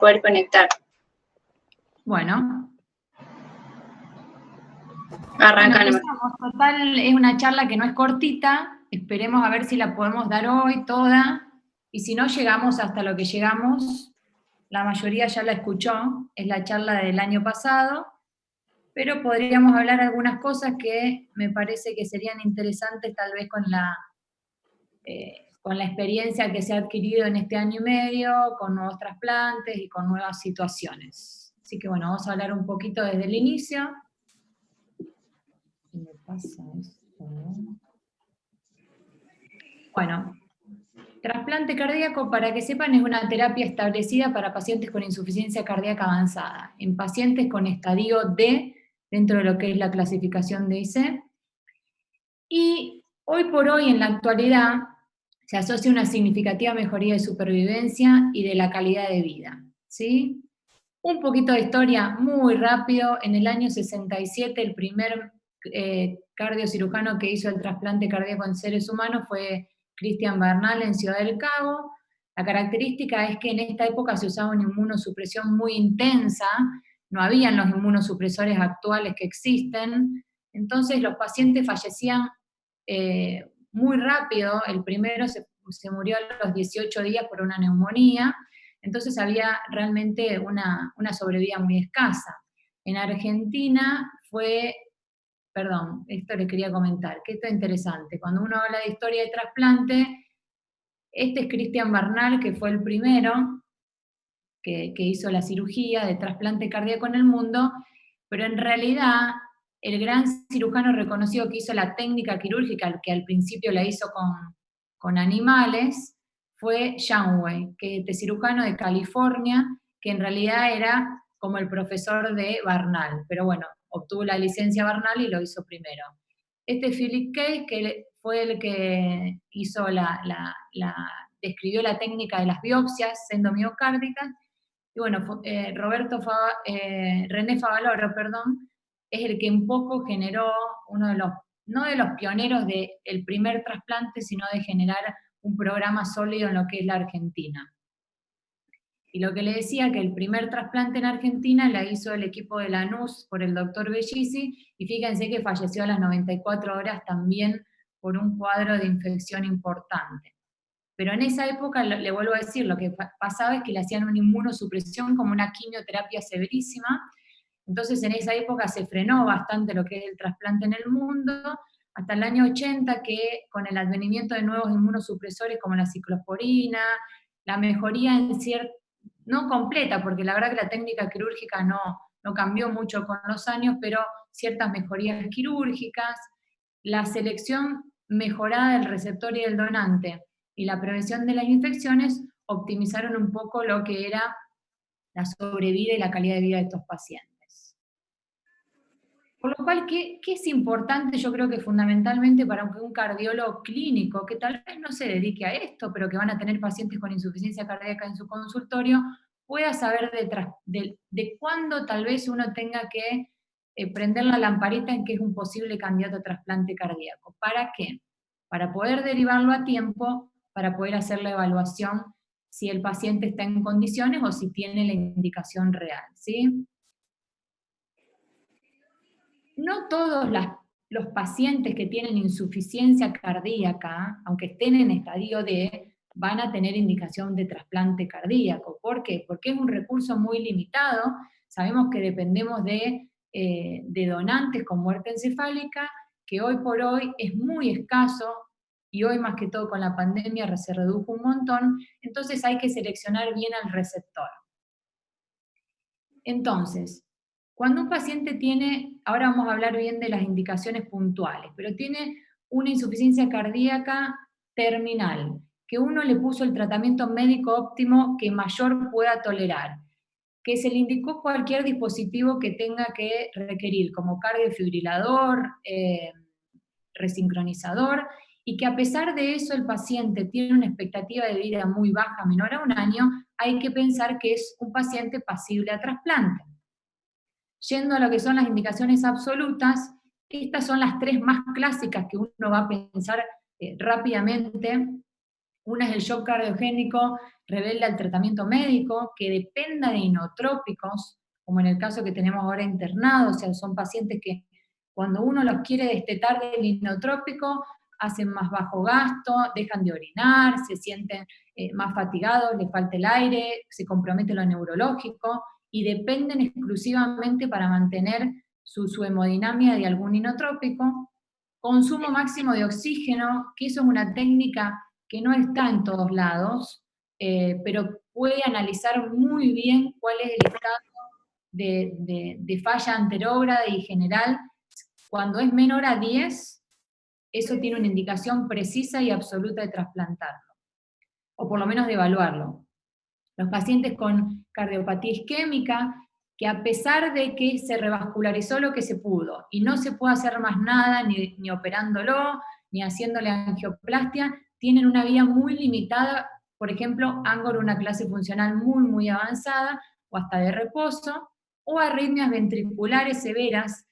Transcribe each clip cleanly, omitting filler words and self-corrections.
poder conectar. Bueno. Arranca. Total, es una charla que no es cortita, esperemos a ver si la podemos dar hoy toda, y si no llegamos hasta lo que llegamos, la mayoría ya la escuchó, es la charla del año pasado, pero podríamos hablar algunas cosas que me parece que serían interesantes tal vez con la experiencia que se ha adquirido en este año y medio, con nuevos trasplantes y con nuevas situaciones. Así que bueno, vamos a hablar un poquito desde el inicio. ¿Qué me pasa esto? Bueno, trasplante cardíaco, para que sepan, es una terapia establecida para pacientes con insuficiencia cardíaca avanzada, en pacientes con estadio D, dentro de lo que es la clasificación de IC. Y hoy por hoy, en la actualidad, se asocia una significativa mejoría de supervivencia y de la calidad de vida, ¿sí? Un poquito de historia muy rápido. En el año 67, el primer cardiocirujano que hizo el trasplante cardíaco en seres humanos fue Christian Bernal en Ciudad del Cabo. La característica es que en esta época se usaba una inmunosupresión muy intensa, no habían los inmunosupresores actuales que existen, entonces los pacientes fallecían muy rápido. El primero se murió a los 18 días por una neumonía, entonces había realmente una sobrevida muy escasa. En Argentina esto les quería comentar, que esto es interesante. Cuando uno habla de historia de trasplante, este es Christian Bernal, que fue el primero que hizo la cirugía de trasplante cardíaco en el mundo, pero en realidad el gran cirujano reconocido que hizo la técnica quirúrgica, que al principio la hizo con animales, fue Janway, que es este cirujano de California, que en realidad era como el profesor de Bernal, pero bueno, obtuvo la licencia Bernal y lo hizo primero. Este Philip Case, que fue el que hizo describió la técnica de las biopsias endomiocárdicas, y bueno, René Favaloro, es el que un poco generó uno de los, no de los pioneros del primer trasplante, sino de generar un programa sólido en lo que es la Argentina. Y lo que le decía, que el primer trasplante en Argentina la hizo el equipo de Lanús por el doctor Bellisi, y fíjense que falleció a las 94 horas también por un cuadro de infección importante. Pero en esa época, le vuelvo a decir, lo que pasaba es que le hacían una inmunosupresión como una quimioterapia severísima. Entonces en esa época se frenó bastante lo que es el trasplante en el mundo, hasta el año 80, que con el advenimiento de nuevos inmunosupresores como la ciclosporina, la mejoría no completa, porque la verdad que la técnica quirúrgica no cambió mucho con los años, pero ciertas mejorías quirúrgicas, la selección mejorada del receptor y del donante, y la prevención de las infecciones optimizaron un poco lo que era la sobrevida y la calidad de vida de estos pacientes. Por lo cual, ¿qué es importante? Yo creo que fundamentalmente para un cardiólogo clínico, que tal vez no se dedique a esto, pero que van a tener pacientes con insuficiencia cardíaca en su consultorio, pueda saber de cuándo tal vez uno tenga que prender la lamparita en que es un posible candidato a trasplante cardíaco. ¿Para qué? Para poder derivarlo a tiempo, para poder hacer la evaluación si el paciente está en condiciones o si tiene la indicación real, ¿sí? No todos los pacientes que tienen insuficiencia cardíaca, aunque estén en estadio D, van a tener indicación de trasplante cardíaco. ¿Por qué? Porque es un recurso muy limitado. Sabemos que dependemos de donantes con muerte encefálica, que hoy por hoy es muy escaso, y hoy más que todo con la pandemia se redujo un montón, entonces hay que seleccionar bien al receptor. Entonces, cuando un paciente tiene, ahora vamos a hablar bien de las indicaciones puntuales, pero tiene una insuficiencia cardíaca terminal, que uno le puso el tratamiento médico óptimo que mayor pueda tolerar, que se le indicó cualquier dispositivo que tenga que requerir, como cardiofibrilador, resincronizador, y que a pesar de eso el paciente tiene una expectativa de vida muy baja, menor a 1 año, hay que pensar que es un paciente pasible a trasplante. Yendo a lo que son las indicaciones absolutas, estas son las 3 más clásicas que uno va a pensar rápidamente. Una es el shock cardiogénico, rebelde al tratamiento médico, que dependa de inotrópicos, como en el caso que tenemos ahora internado, o sea, son pacientes que cuando uno los quiere destetar del inotrópico, hacen más bajo gasto, dejan de orinar, se sienten más fatigados, les falta el aire, se compromete lo neurológico, y dependen exclusivamente para mantener su hemodinamia de algún inotrópico. Consumo máximo de oxígeno, que eso es una técnica que no está en todos lados, pero puede analizar muy bien cuál es el estado de falla anterógrada y general. Cuando es menor a 10, eso tiene una indicación precisa y absoluta de trasplantarlo, o por lo menos de evaluarlo. Los pacientes con cardiopatía isquémica, que a pesar de que se revascularizó lo que se pudo y no se puede hacer más nada, ni operándolo, ni haciéndole angioplastia, tienen una vía muy limitada, por ejemplo, ANGOR, una clase funcional muy, muy avanzada, o hasta de reposo, o arritmias ventriculares severas,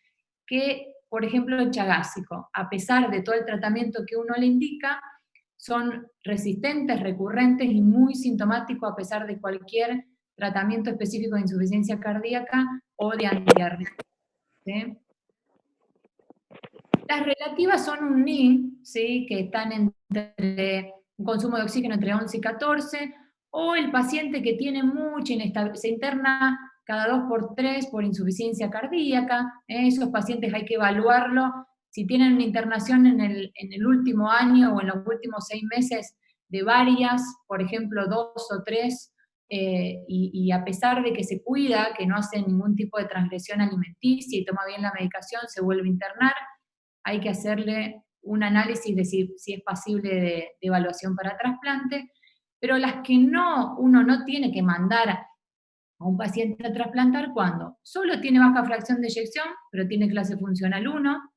que, por ejemplo, el chagásico, a pesar de todo el tratamiento que uno le indica, son resistentes, recurrentes y muy sintomáticos a pesar de cualquier tratamiento específico de insuficiencia cardíaca o de antiarritmia. ¿Sí? Las relativas son un NI, ¿sí? Que están entre un consumo de oxígeno entre 11 y 14, o el paciente que tiene mucha inestabilidad, se interna cada 2 por 3 por insuficiencia cardíaca. Esos pacientes hay que evaluarlo. Si tienen una internación en el último año o en los últimos 6 meses de varias, por ejemplo 2 o 3, y a pesar de que se cuida, que no hace ningún tipo de transgresión alimenticia y toma bien la medicación, se vuelve a internar, hay que hacerle un análisis de si es pasible de evaluación para trasplante, pero las que uno no tiene que mandar a un paciente a trasplantar cuando solo tiene baja fracción de eyección, pero tiene clase funcional 1,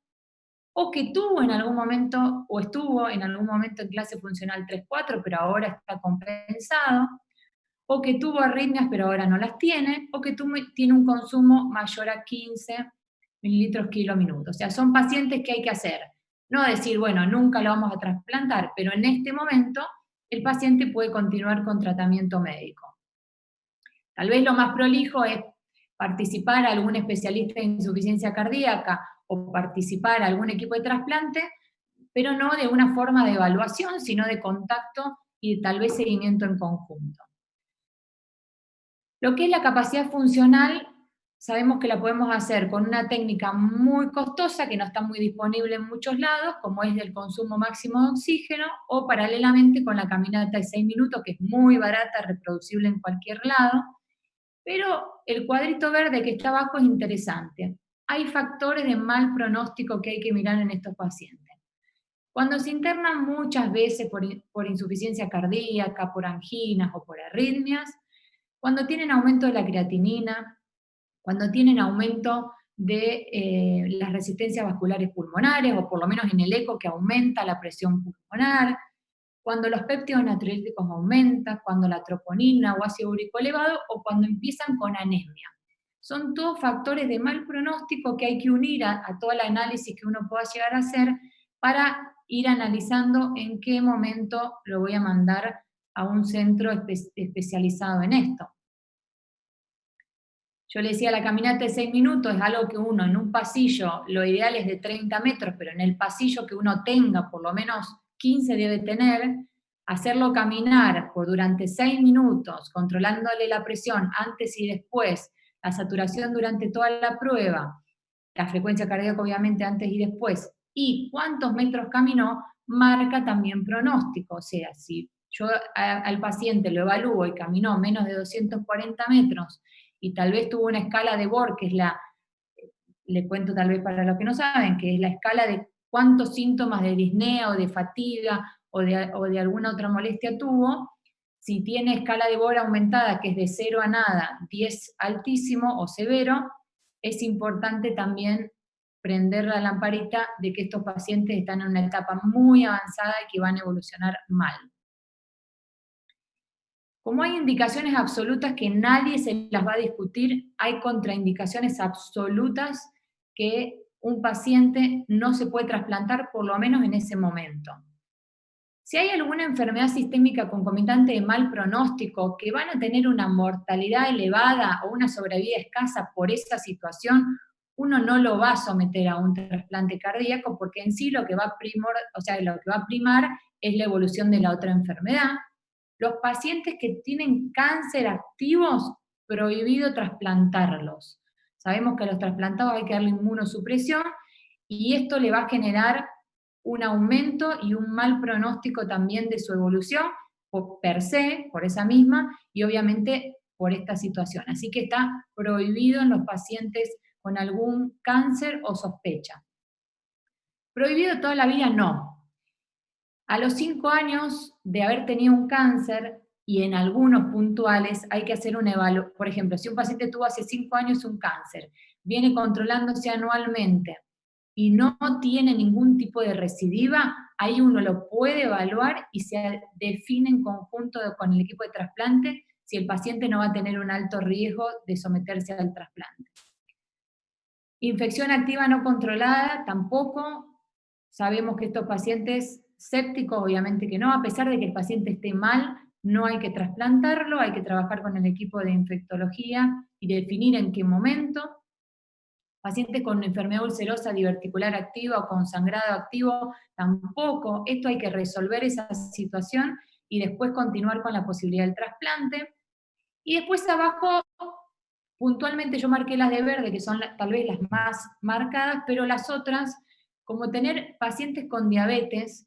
o que tuvo en algún momento, o estuvo en algún momento en clase funcional 3-4, pero ahora está compensado, o que tuvo arritmias, pero ahora no las tiene, o que tiene un consumo mayor a 15 mililitros kilo minuto. O sea, son pacientes que hay que hacer. No decir, bueno, nunca lo vamos a trasplantar, pero en este momento el paciente puede continuar con tratamiento médico. Tal vez lo más prolijo es participar a algún especialista en insuficiencia cardíaca o participar a algún equipo de trasplante, pero no de una forma de evaluación, sino de contacto y tal vez seguimiento en conjunto. Lo que es la capacidad funcional, sabemos que la podemos hacer con una técnica muy costosa, que no está muy disponible en muchos lados, como es el consumo máximo de oxígeno, o paralelamente con la caminata de 6 minutos, que es muy barata, reproducible en cualquier lado. Pero el cuadrito verde que está abajo es interesante. Hay factores de mal pronóstico que hay que mirar en estos pacientes. Cuando se internan muchas veces por insuficiencia cardíaca, por anginas o por arritmias, cuando tienen aumento de la creatinina, cuando tienen aumento de las resistencias vasculares pulmonares, o por lo menos en el eco que aumenta la presión pulmonar, cuando los péptidos natriuréticos aumentan, cuando la troponina o ácido úrico elevado, o cuando empiezan con anemia. Son todos factores de mal pronóstico que hay que unir a todo el análisis que uno pueda llegar a hacer para ir analizando en qué momento lo voy a mandar a un centro especializado en esto. Yo le decía, la caminata de 6 minutos es algo que uno en un pasillo, lo ideal es de 30 metros, pero en el pasillo que uno tenga, por lo menos 15 debe tener, hacerlo caminar durante 6 minutos, controlándole la presión antes y después, la saturación durante toda la prueba, la frecuencia cardíaca obviamente antes y después, y cuántos metros caminó, marca también pronóstico. O sea, si yo al paciente lo evalúo y caminó menos de 240 metros, y tal vez tuvo una escala de Borg, que es le cuento tal vez para los que no saben, que es la escala de cuántos síntomas de disnea o de fatiga o de alguna otra molestia tuvo. Si tiene escala de Borg aumentada, que es de 0 a nada, 10 altísimo o severo, es importante también prender la lamparita de que estos pacientes están en una etapa muy avanzada y que van a evolucionar mal. Como hay indicaciones absolutas que nadie se las va a discutir, hay contraindicaciones absolutas que un paciente no se puede trasplantar, por lo menos en ese momento. Si hay alguna enfermedad sistémica concomitante de mal pronóstico, que van a tener una mortalidad elevada o una sobrevida escasa por esa situación, uno no lo va a someter a un trasplante cardíaco porque en sí lo que va a primar es la evolución de la otra enfermedad. Los pacientes que tienen cáncer activos, prohibido trasplantarlos. Sabemos que a los trasplantados hay que darle inmunosupresión y esto le va a generar un aumento y un mal pronóstico también de su evolución, per se, por esa misma, y obviamente por esta situación. Así que está prohibido en los pacientes con algún cáncer o sospecha. Prohibido toda la vida, no. A los 5 años de haber tenido un cáncer, y en algunos puntuales hay que hacer una evaluación. Por ejemplo, si un paciente tuvo hace 5 años un cáncer, viene controlándose anualmente, y no tiene ningún tipo de recidiva, ahí uno lo puede evaluar y se define en conjunto con el equipo de trasplante si el paciente no va a tener un alto riesgo de someterse al trasplante. Infección activa no controlada, tampoco. Sabemos que estos pacientes sépticos, obviamente que no, a pesar de que el paciente esté mal, no hay que trasplantarlo, hay que trabajar con el equipo de infectología y definir en qué momento. Pacientes con enfermedad ulcerosa diverticular activa o con sangrado activo, tampoco. Esto hay que resolver esa situación y después continuar con la posibilidad del trasplante. Y después abajo, puntualmente yo marqué las de verde, que son tal vez las más marcadas, pero las otras, como tener pacientes con diabetes,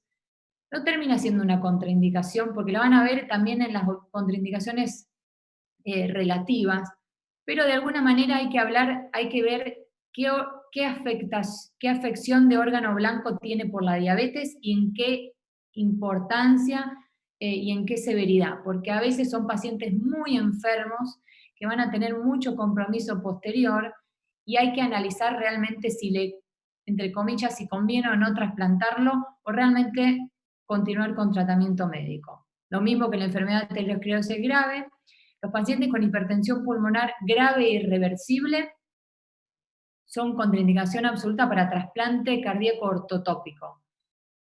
no termina siendo una contraindicación, porque la van a ver también en las contraindicaciones relativas, pero de alguna manera hay que hablar, hay que ver qué afección de órgano blanco tiene por la diabetes y en qué importancia y en qué severidad, porque a veces son pacientes muy enfermos que van a tener mucho compromiso posterior y hay que analizar realmente entre comillas, si conviene o no trasplantarlo o realmente continuar con tratamiento médico. Lo mismo que la enfermedad de arteriosclerosis grave. Los pacientes con hipertensión pulmonar grave e irreversible son contraindicación absoluta para trasplante cardíaco ortotópico.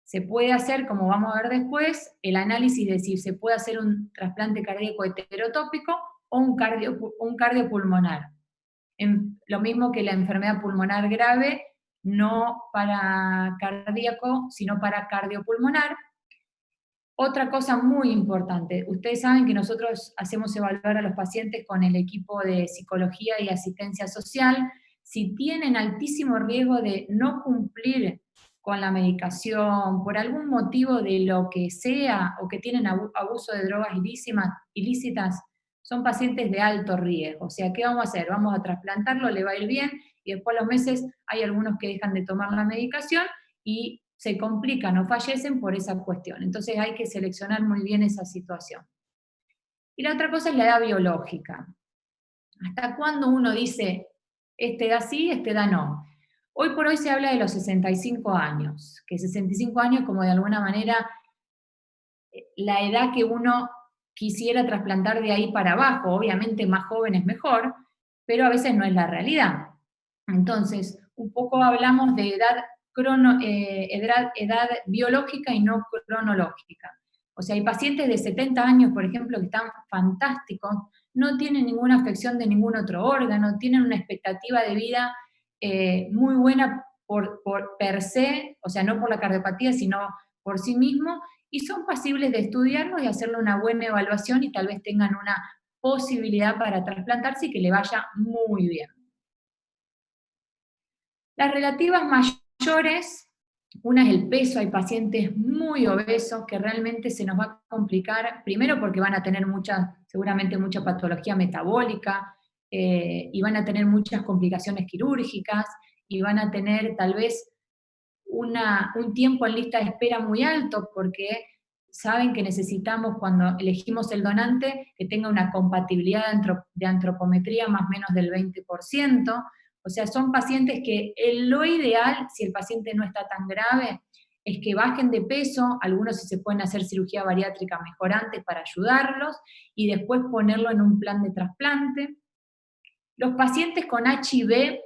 Se puede hacer, como vamos a ver después, el análisis de si se puede hacer un trasplante cardíaco heterotópico o un cardiopulmonar. Lo mismo que la enfermedad pulmonar grave, no para cardíaco, sino para cardiopulmonar. Otra cosa muy importante, ustedes saben que nosotros hacemos evaluar a los pacientes con el equipo de psicología y asistencia social. Si tienen altísimo riesgo de no cumplir con la medicación por algún motivo de lo que sea, o que tienen abuso de drogas ilícitas, son pacientes de alto riesgo. O sea, ¿qué vamos a hacer? Vamos a trasplantarlo, le va a ir bien, y después a los meses hay algunos que dejan de tomar la medicación y se complican o fallecen por esa cuestión. Entonces hay que seleccionar muy bien esa situación. Y la otra cosa es la edad biológica. ¿Hasta cuándo uno dice, esta edad sí, esta edad no? Hoy por hoy se habla de los 65 años, que 65 años como de alguna manera la edad que uno quisiera trasplantar de ahí para abajo. Obviamente más joven es mejor, pero a veces no es la realidad. Entonces, un poco hablamos de edad biológica y no cronológica. O sea, hay pacientes de 70 años, por ejemplo, que están fantásticos, no tienen ninguna afección de ningún otro órgano, tienen una expectativa de vida muy buena por per se, o sea, no por la cardiopatía, sino por sí mismo, y son pasibles de estudiarlos y hacerle una buena evaluación y tal vez tengan una posibilidad para trasplantarse y que le vaya muy bien. Las relativas mayores, una es el peso. Hay pacientes muy obesos que realmente se nos va a complicar, primero porque van a tener seguramente mucha patología metabólica, y van a tener muchas complicaciones quirúrgicas, y van a tener tal vez un tiempo en lista de espera muy alto, porque saben que necesitamos, cuando elegimos el donante, que tenga una compatibilidad de antropometría más o menos del 20%. O sea, son pacientes que lo ideal, si el paciente no está tan grave, es que bajen de peso. Algunos, si se pueden hacer cirugía bariátrica, mejor antes para ayudarlos, y después ponerlo en un plan de trasplante. Los pacientes con HIV,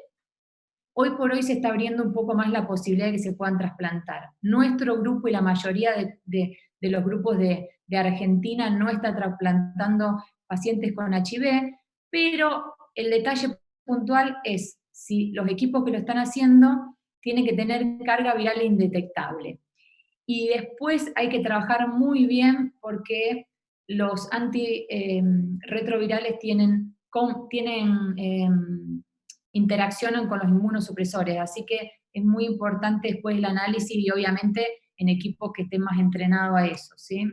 hoy por hoy se está abriendo un poco más la posibilidad de que se puedan trasplantar. Nuestro grupo y la mayoría de de los grupos de Argentina no está trasplantando pacientes con HIV, pero el detalle puntual es si los equipos que lo están haciendo tienen que tener carga viral indetectable. Y después hay que trabajar muy bien porque los antirretrovirales interaccionan con los inmunosupresores, así que es muy importante después el análisis y obviamente en equipos que estén más entrenados a eso, ¿sí?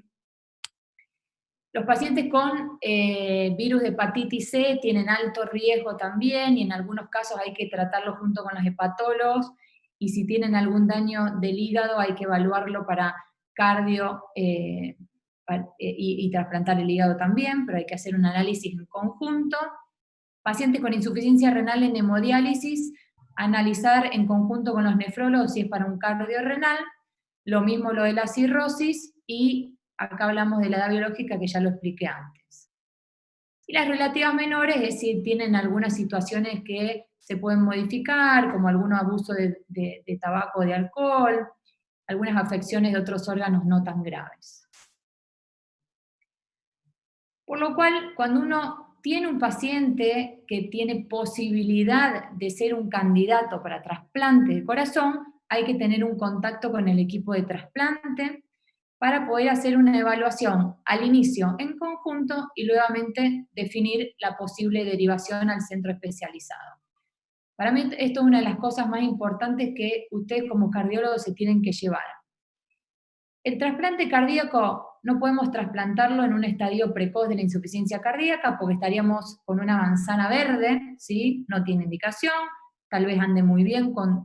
Los pacientes con virus de hepatitis C tienen alto riesgo también y en algunos casos hay que tratarlo junto con los hepatólogos y si tienen algún daño del hígado hay que evaluarlo para cardio y trasplantar el hígado también, pero hay que hacer un análisis en conjunto. Pacientes con insuficiencia renal en hemodiálisis, analizar en conjunto con los nefrólogos si es para un cardiorrenal, lo mismo lo de la cirrosis, y acá hablamos de la edad biológica que ya lo expliqué antes. Y las relativas menores es si tienen algunas situaciones que se pueden modificar, como algún abuso de tabaco o de alcohol, algunas afecciones de otros órganos no tan graves. Por lo cual, cuando uno tiene un paciente que tiene posibilidad de ser un candidato para trasplante de corazón, hay que tener un contacto con el equipo de trasplante para poder hacer una evaluación al inicio en conjunto y nuevamente definir la posible derivación al centro especializado. Para mí esto es una de las cosas más importantes que ustedes como cardiólogos se tienen que llevar. El trasplante cardíaco no podemos trasplantarlo en un estadio precoz de la insuficiencia cardíaca porque estaríamos con una manzana verde, ¿sí? No tiene indicación, tal vez ande muy bien con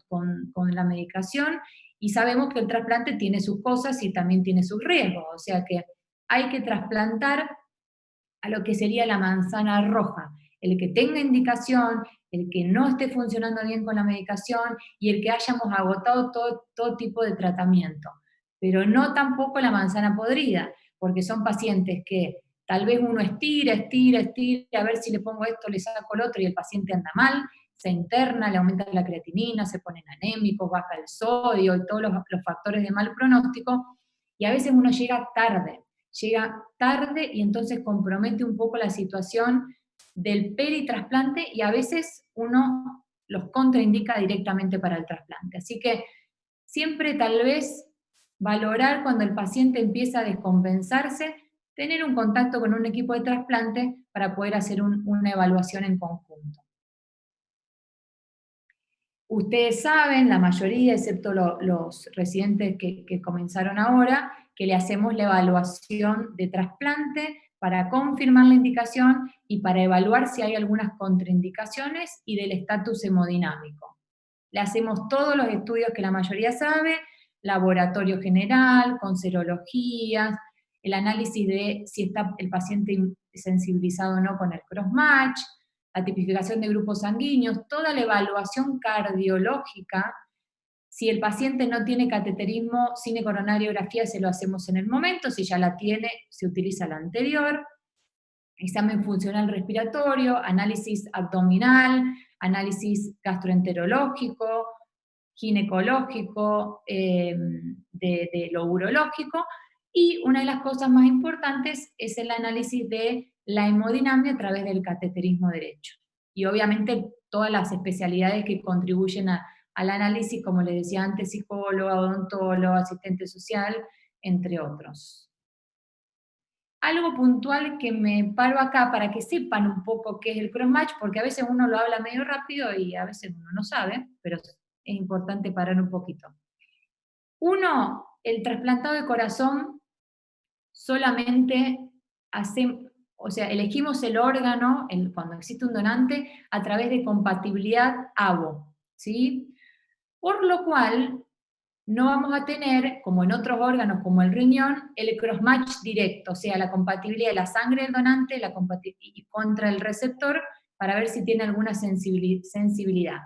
la medicación, y sabemos que el trasplante tiene sus cosas y también tiene sus riesgos, o sea que hay que trasplantar a lo que sería la manzana roja, el que tenga indicación, el que no esté funcionando bien con la medicación y el que hayamos agotado todo tipo de tratamiento, pero no tampoco la manzana podrida, porque son pacientes que tal vez uno estira, a ver si le pongo esto, le saco el otro y el paciente anda mal, se interna, le aumenta la creatinina, se ponen anémicos, baja el sodio y todos los factores de mal pronóstico, y a veces uno llega tarde y entonces compromete un poco la situación del peritrasplante y a veces uno los contraindica directamente para el trasplante. Así que siempre tal vez valorar cuando el paciente empieza a descompensarse, tener un contacto con un equipo de trasplante para poder hacer una evaluación en conjunto. Ustedes saben, la mayoría, excepto los residentes que comenzaron ahora, que le hacemos la evaluación de trasplante para confirmar la indicación y para evaluar si hay algunas contraindicaciones y del estatus hemodinámico. Le hacemos todos los estudios que la mayoría sabe, laboratorio general, con serologías, el análisis de si está el paciente sensibilizado o no con el crossmatch, la tipificación de grupos sanguíneos, toda la evaluación cardiológica. Si el paciente no tiene cateterismo, sin coronariografía se lo hacemos en el momento, si ya la tiene, se utiliza la anterior. Examen funcional respiratorio, análisis abdominal, análisis gastroenterológico, ginecológico, de lo urológico, y una de las cosas más importantes es el análisis de la hemodinamia a través del cateterismo derecho. Y obviamente todas las especialidades que contribuyen al análisis, como les decía antes, psicólogo, odontólogo, asistente social, entre otros. Algo puntual que me paro acá para que sepan un poco qué es el crossmatch, porque a veces uno lo habla medio rápido y a veces uno no sabe, pero es importante parar un poquito. Uno, el trasplantado de corazón solamente elegimos el órgano, cuando existe un donante, a través de compatibilidad ABO, ¿sí? Por lo cual, no vamos a tener, como en otros órganos como el riñón, el crossmatch directo, o sea, la compatibilidad de la sangre del donante contra el receptor para ver si tiene alguna sensibilidad.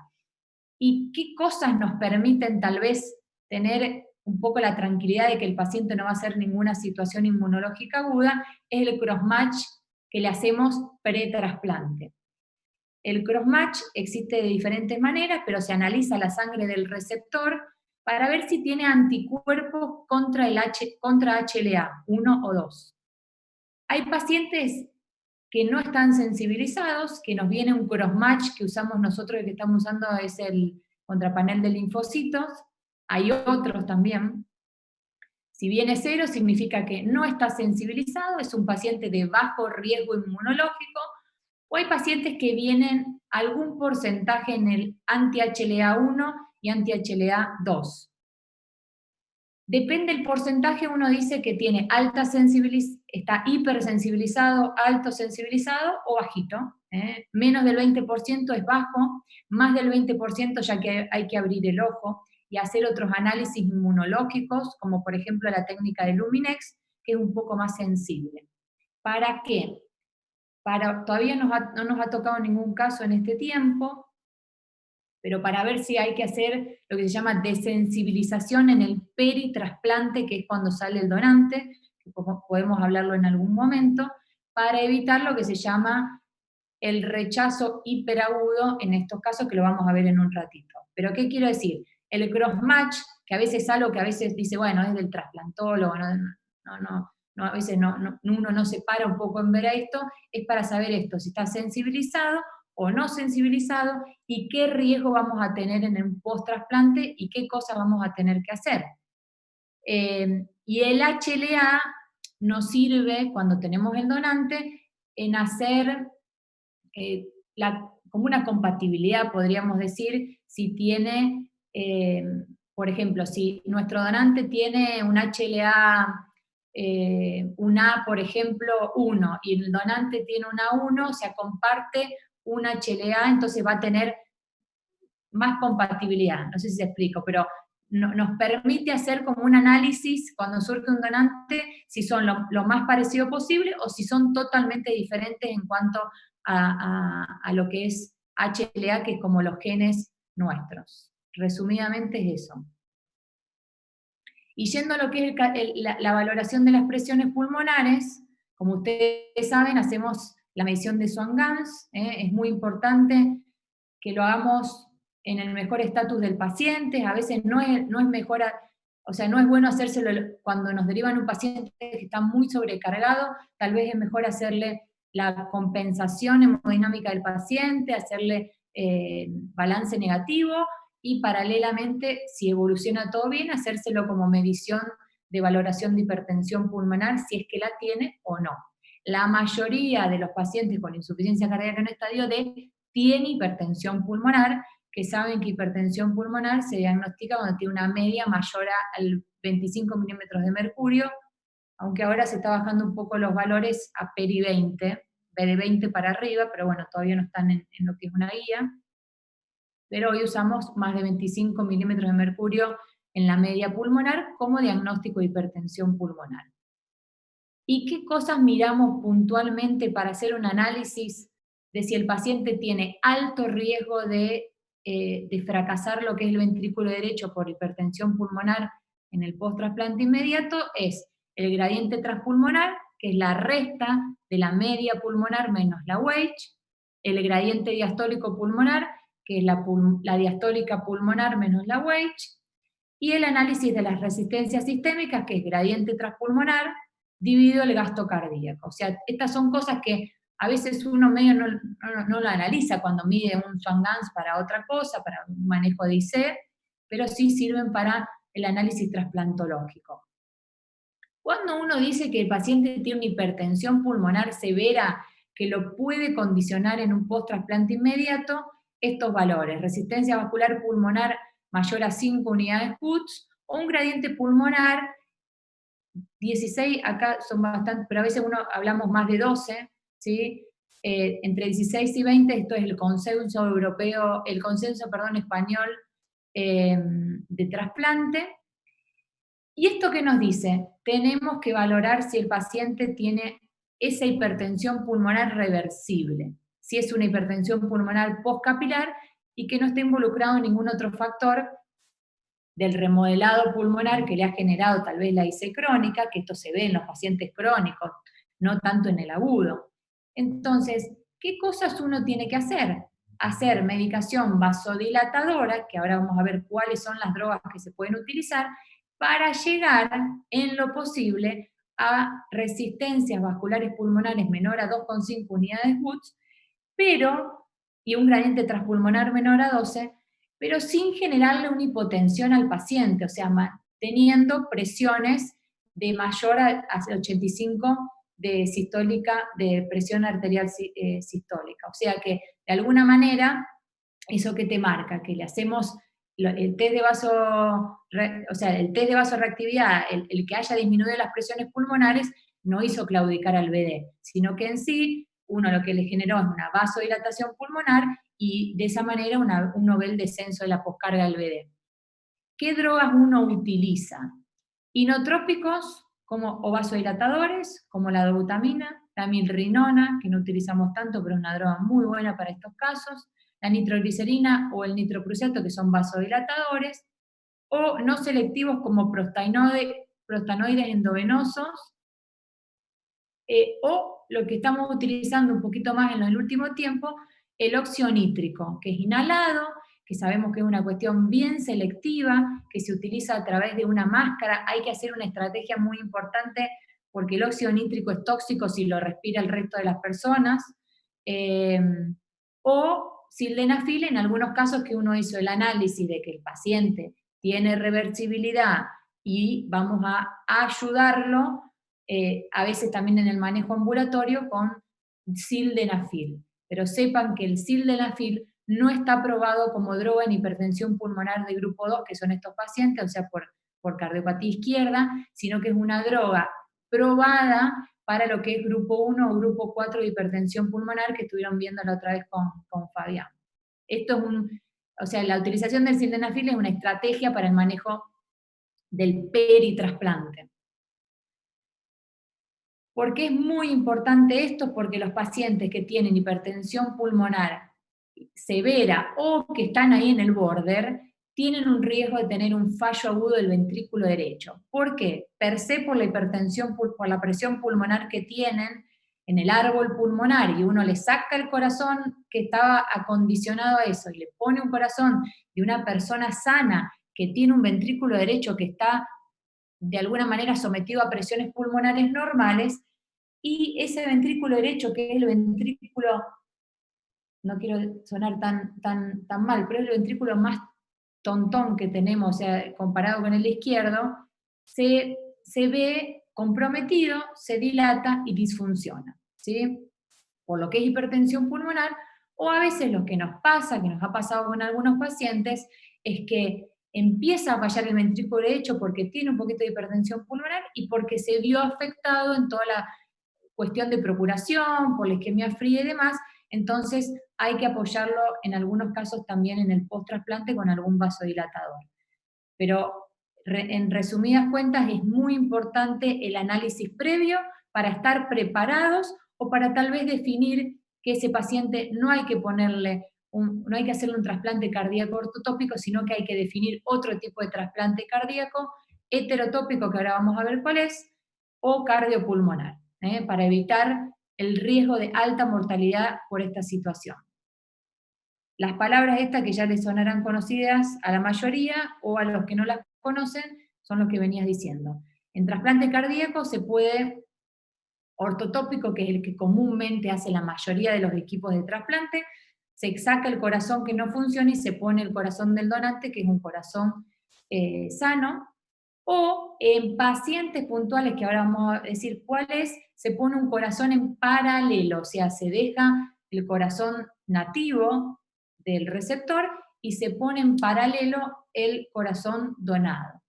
¿Y qué cosas nos permiten tal vez tener un poco la tranquilidad de que el paciente no va a hacer ninguna situación inmunológica aguda? Es el crossmatch que le hacemos pretrasplante. El crossmatch existe de diferentes maneras, pero se analiza la sangre del receptor para ver si tiene anticuerpos contra contra HLA, 1 o 2. Hay pacientes que no están sensibilizados, que nos viene un crossmatch que usamos nosotros, el que estamos usando es el contrapanel de linfocitos, hay otros también. Si viene 0 significa que no está sensibilizado, es un paciente de bajo riesgo inmunológico, o hay pacientes que vienen algún porcentaje en el anti-HLA1 y anti-HLA2. Depende del porcentaje, uno dice que tiene alta sensibilización, está hipersensibilizado, alto sensibilizado o bajito. Menos del 20% es bajo, más del 20% ya que hay que abrir el ojo y hacer otros análisis inmunológicos, como por ejemplo la técnica de Luminex, que es un poco más sensible. ¿Para qué? Todavía no nos ha tocado ningún caso en este tiempo, pero para ver si hay que hacer lo que se llama desensibilización en el peritrasplante, que es cuando sale el donante, que podemos hablarlo en algún momento, para evitar lo que se llama el rechazo hiperagudo, en estos casos que lo vamos a ver en un ratito. ¿Pero qué quiero decir? El crossmatch, que a veces es algo que a veces dice, bueno, es del trasplantólogo, a veces uno no se para un poco en ver a esto, es para saber esto, si está sensibilizado o no sensibilizado, y qué riesgo vamos a tener en un post-trasplante y qué cosas vamos a tener que hacer. Y el HLA nos sirve, cuando tenemos el donante, en hacer como una compatibilidad, podríamos decir, si tiene, por ejemplo, si nuestro donante tiene un HLA, un A, por ejemplo, 1, y el donante tiene un A1, o sea, comparte un HLA, entonces va a tener más compatibilidad. No sé si se explico, pero nos permite hacer como un análisis cuando surge un donante, si son lo más parecido posible o si son totalmente diferentes en cuanto a lo que es HLA, que es como los genes nuestros. Resumidamente es eso. Y yendo a lo que es la valoración de las presiones pulmonares, como ustedes saben, hacemos la medición de Swan-Ganz, es muy importante que lo hagamos en el mejor estatus del paciente, a veces no es mejor, o sea, no es bueno hacérselo cuando nos derivan un paciente que está muy sobrecargado, tal vez es mejor hacerle la compensación hemodinámica del paciente, hacerle balance negativo, y paralelamente, si evoluciona todo bien, hacérselo como medición de valoración de hipertensión pulmonar, si es que la tiene o no. La mayoría de los pacientes con insuficiencia cardíaca en estadio D tiene hipertensión pulmonar, que saben que hipertensión pulmonar se diagnostica cuando tiene una media mayor al 25 milímetros de mercurio, aunque ahora se está bajando un poco los valores a peri 20, de 20 para arriba, pero bueno, todavía no están en lo que es una guía. Pero hoy usamos más de 25 milímetros de mercurio en la media pulmonar como diagnóstico de hipertensión pulmonar. ¿Y qué cosas miramos puntualmente para hacer un análisis de si el paciente tiene alto riesgo de fracasar lo que es el ventrículo derecho por hipertensión pulmonar en el post-trasplante inmediato? Es el gradiente transpulmonar, que es la resta de la media pulmonar menos la WAGE, el gradiente diastólico pulmonar, que es la diastólica pulmonar menos la WAGE, y el análisis de las resistencias sistémicas, que es gradiente transpulmonar, dividido el gasto cardíaco. O sea, estas son cosas que a veces uno medio no lo analiza cuando mide un Swan-Ganz para otra cosa, para un manejo de IC, pero sí sirven para el análisis trasplantológico. Cuando uno dice que el paciente tiene una hipertensión pulmonar severa que lo puede condicionar en un post-trasplante inmediato, estos valores: resistencia vascular pulmonar mayor a 5 unidades PUTS, o un gradiente pulmonar 16, acá son bastantes, pero a veces hablamos más de 12, ¿sí? Entre 16 y 20, esto es el consenso europeo, el consenso, perdón, español de trasplante. ¿Y esto qué nos dice? Tenemos que valorar si el paciente tiene esa hipertensión pulmonar reversible, si es una hipertensión pulmonar postcapilar y que no esté involucrado en ningún otro factor del remodelado pulmonar que le ha generado tal vez la IC crónica, que esto se ve en los pacientes crónicos, no tanto en el agudo. Entonces, ¿qué cosas uno tiene que hacer? hacer medicación vasodilatadora, que ahora vamos a ver cuáles son las drogas que se pueden utilizar, para llegar en lo posible a resistencias vasculares pulmonares menor a 2,5 unidades Woods, pero, y un gradiente transpulmonar menor a 12, pero sin generarle una hipotensión al paciente, o sea, teniendo presiones de mayor a 85 de sistólica, de presión arterial sistólica. O sea que, de alguna manera, eso que te marca, que le hacemos el test de o sea, el test de vasorreactividad, el que haya disminuido las presiones pulmonares, no hizo claudicar al BD, sino que en sí, uno lo que le generó es una vasodilatación pulmonar y de esa manera un novel descenso de la poscarga del BD. ¿Qué drogas uno utiliza? Inotrópicos o vasodilatadores, como la dobutamina, la milrinona, que no utilizamos tanto, pero es una droga muy buena para estos casos, la nitroglicerina o el nitroprusiato, que son vasodilatadores, o no selectivos como prostanoides endovenosos, o lo que estamos utilizando un poquito más en el último tiempo, el óxido nítrico, que es inhalado, que sabemos que es una cuestión bien selectiva, que se utiliza a través de una máscara. Hay que hacer una estrategia muy importante porque el óxido nítrico es tóxico si lo respira el resto de las personas. O sildenafil, en algunos casos que uno hizo el análisis de que el paciente tiene reversibilidad y vamos a ayudarlo, a veces también en el manejo ambulatorio con sildenafil. Pero sepan que el sildenafil no está aprobado como droga en hipertensión pulmonar de grupo 2, que son estos pacientes, o sea, por cardiopatía izquierda, sino que es una droga probada para lo que es grupo 1 o grupo 4 de hipertensión pulmonar, que estuvieron viendo la otra vez con Fabián. Esto es o sea, la utilización del sildenafil es una estrategia para el manejo del peritrasplante. ¿Por qué es muy importante esto? Porque los pacientes que tienen hipertensión pulmonar severa o que están ahí en el border, tienen un riesgo de tener un fallo agudo del ventrículo derecho. ¿Por qué? Per se por la hipertensión, por la presión pulmonar que tienen en el árbol pulmonar, y uno le saca el corazón que estaba acondicionado a eso y le pone un corazón de una persona sana que tiene un ventrículo derecho que está de alguna manera sometido a presiones pulmonares normales, y ese ventrículo derecho, que es el ventrículo, no quiero sonar tan mal, pero es el ventrículo más tontón que tenemos, o sea, comparado con el izquierdo, se ve comprometido, se dilata y disfunciona, ¿sí? Por lo que es hipertensión pulmonar, o a veces lo que nos pasa, que nos ha pasado con algunos pacientes, es que empieza a fallar el ventrículo derecho porque tiene un poquito de hipertensión pulmonar y porque se vio afectado en toda la cuestión de procuración, por la isquemia fría y demás, entonces hay que apoyarlo en algunos casos también en el post-trasplante con algún vasodilatador. Pero en resumidas cuentas es muy importante el análisis previo para estar preparados o para tal vez definir que ese paciente no hay que ponerle no hay que hacerle un trasplante cardíaco ortotópico, sino que hay que definir otro tipo de trasplante cardíaco, heterotópico, que ahora vamos a ver cuál es, o cardiopulmonar, para evitar el riesgo de alta mortalidad por esta situación. Las palabras estas que ya les sonarán conocidas a la mayoría o a los que no las conocen son los que venías diciendo. En trasplante cardíaco se puede ortotópico, que es el que comúnmente hace la mayoría de los equipos de trasplante, se saca el corazón que no funciona y se pone el corazón del donante, que es un corazón sano, o en pacientes puntuales, que ahora vamos a decir cuáles, se pone un corazón en paralelo, o sea, se deja el corazón nativo del receptor y se pone en paralelo el corazón donado.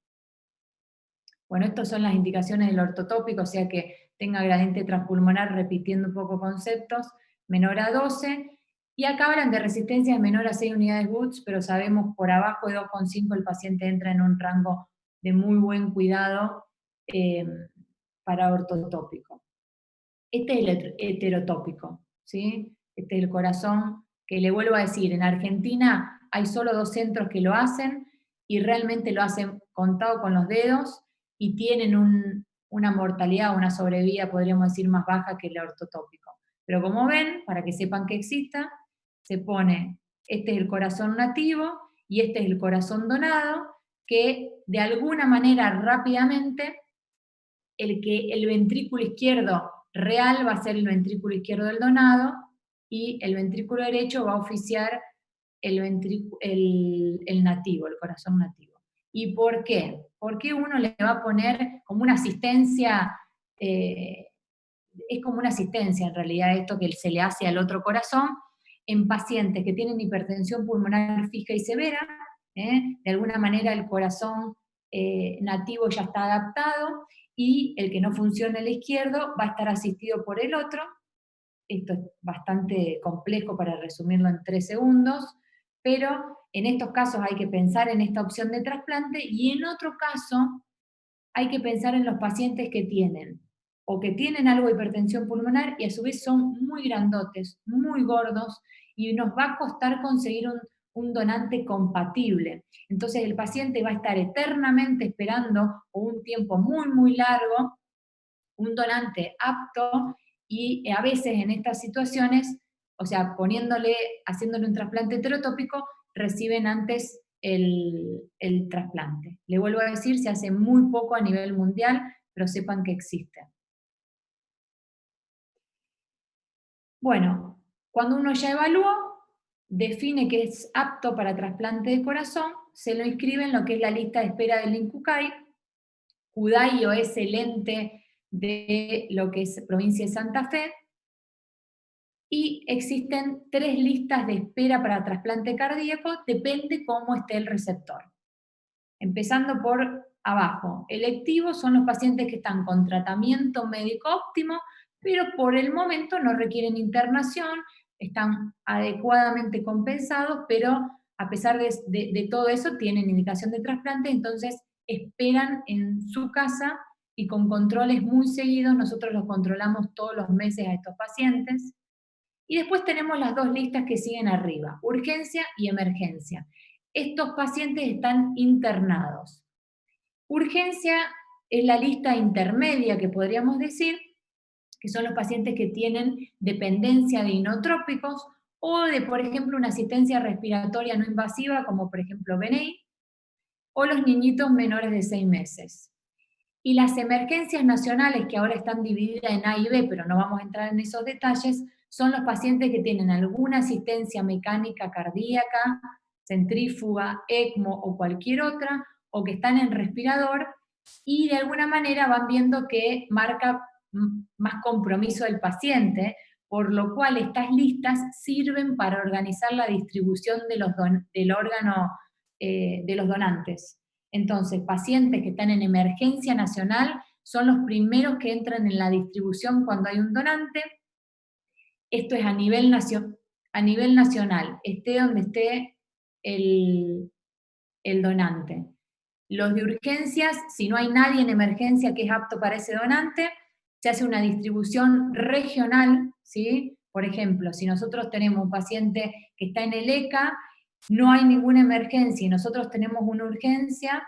Bueno, estas son las indicaciones del ortotópico, o sea que tenga gradiente transpulmonar, repitiendo un poco conceptos, menor a 12, y acá hablan de resistencias menor a 6 unidades Woods, pero sabemos por abajo de 2,5 el paciente entra en un rango de muy buen cuidado para ortotópico. Este es el heterotópico, ¿sí? Este es el corazón, que le vuelvo a decir, en Argentina hay solo 2 centros que lo hacen, y realmente lo hacen contado con los dedos, y tienen una mortalidad, una sobrevida, podríamos decir, más baja que el ortotópico. Pero como ven, para que sepan que exista, se pone, este es el corazón nativo y este es el corazón donado, que de alguna manera rápidamente el ventrículo izquierdo real va a ser el ventrículo izquierdo del donado y el ventrículo derecho va a oficiar el nativo, el corazón nativo. ¿Y por qué? ¿Por qué uno le va a poner como una asistencia, es como una asistencia en realidad esto que se le hace al otro corazón en pacientes que tienen hipertensión pulmonar fija y severa? De alguna manera el corazón nativo ya está adaptado y el que no funciona el izquierdo va a estar asistido por el otro. Esto es bastante complejo para resumirlo en 3 segundos, pero en estos casos hay que pensar en esta opción de trasplante y en otro caso hay que pensar en los pacientes que tienen o que tienen algo de hipertensión pulmonar y a su vez son muy grandotes, muy gordos y nos va a costar conseguir un donante compatible. Entonces el paciente va a estar eternamente esperando un tiempo muy, muy largo un donante apto y a veces en estas situaciones, o sea, haciéndole un trasplante heterotópico, reciben antes el trasplante. Le vuelvo a decir, se hace muy poco a nivel mundial, pero sepan que existe. Bueno, cuando uno ya evaluó, define que es apto para trasplante de corazón, se lo inscribe en lo que es la lista de espera del INCUCAI. Cudayo es el ente de lo que es provincia de Santa Fe, y existen 3 listas de espera para trasplante cardíaco, depende cómo esté el receptor. Empezando por abajo, electivos son los pacientes que están con tratamiento médico óptimo, pero por el momento no requieren internación, están adecuadamente compensados, pero a pesar de todo eso tienen indicación de trasplante, entonces esperan en su casa y con controles muy seguidos, nosotros los controlamos todos los meses a estos pacientes. Y después tenemos las 2 listas que siguen arriba, urgencia y emergencia. Estos pacientes están internados. Urgencia es la lista intermedia que podríamos decir, que son los pacientes que tienen dependencia de inotrópicos o de, por ejemplo, una asistencia respiratoria no invasiva, como por ejemplo BNI, o los niñitos menores de 6 meses. Y las emergencias nacionales, que ahora están divididas en A y B, pero no vamos a entrar en esos detalles, son los pacientes que tienen alguna asistencia mecánica cardíaca, centrífuga, ECMO o cualquier otra, o que están en respirador, y de alguna manera van viendo que marca más compromiso del paciente, por lo cual estas listas sirven para organizar la distribución del órgano de los donantes. Entonces, pacientes que están en emergencia nacional son los primeros que entran en la distribución cuando hay un donante. Esto es a nivel nacional, esté donde esté el donante. Los de urgencias, si no hay nadie en emergencia que es apto para ese donante, se hace una distribución regional, ¿sí? Por ejemplo, si nosotros tenemos un paciente que está en el ECA, no hay ninguna emergencia y nosotros tenemos una urgencia,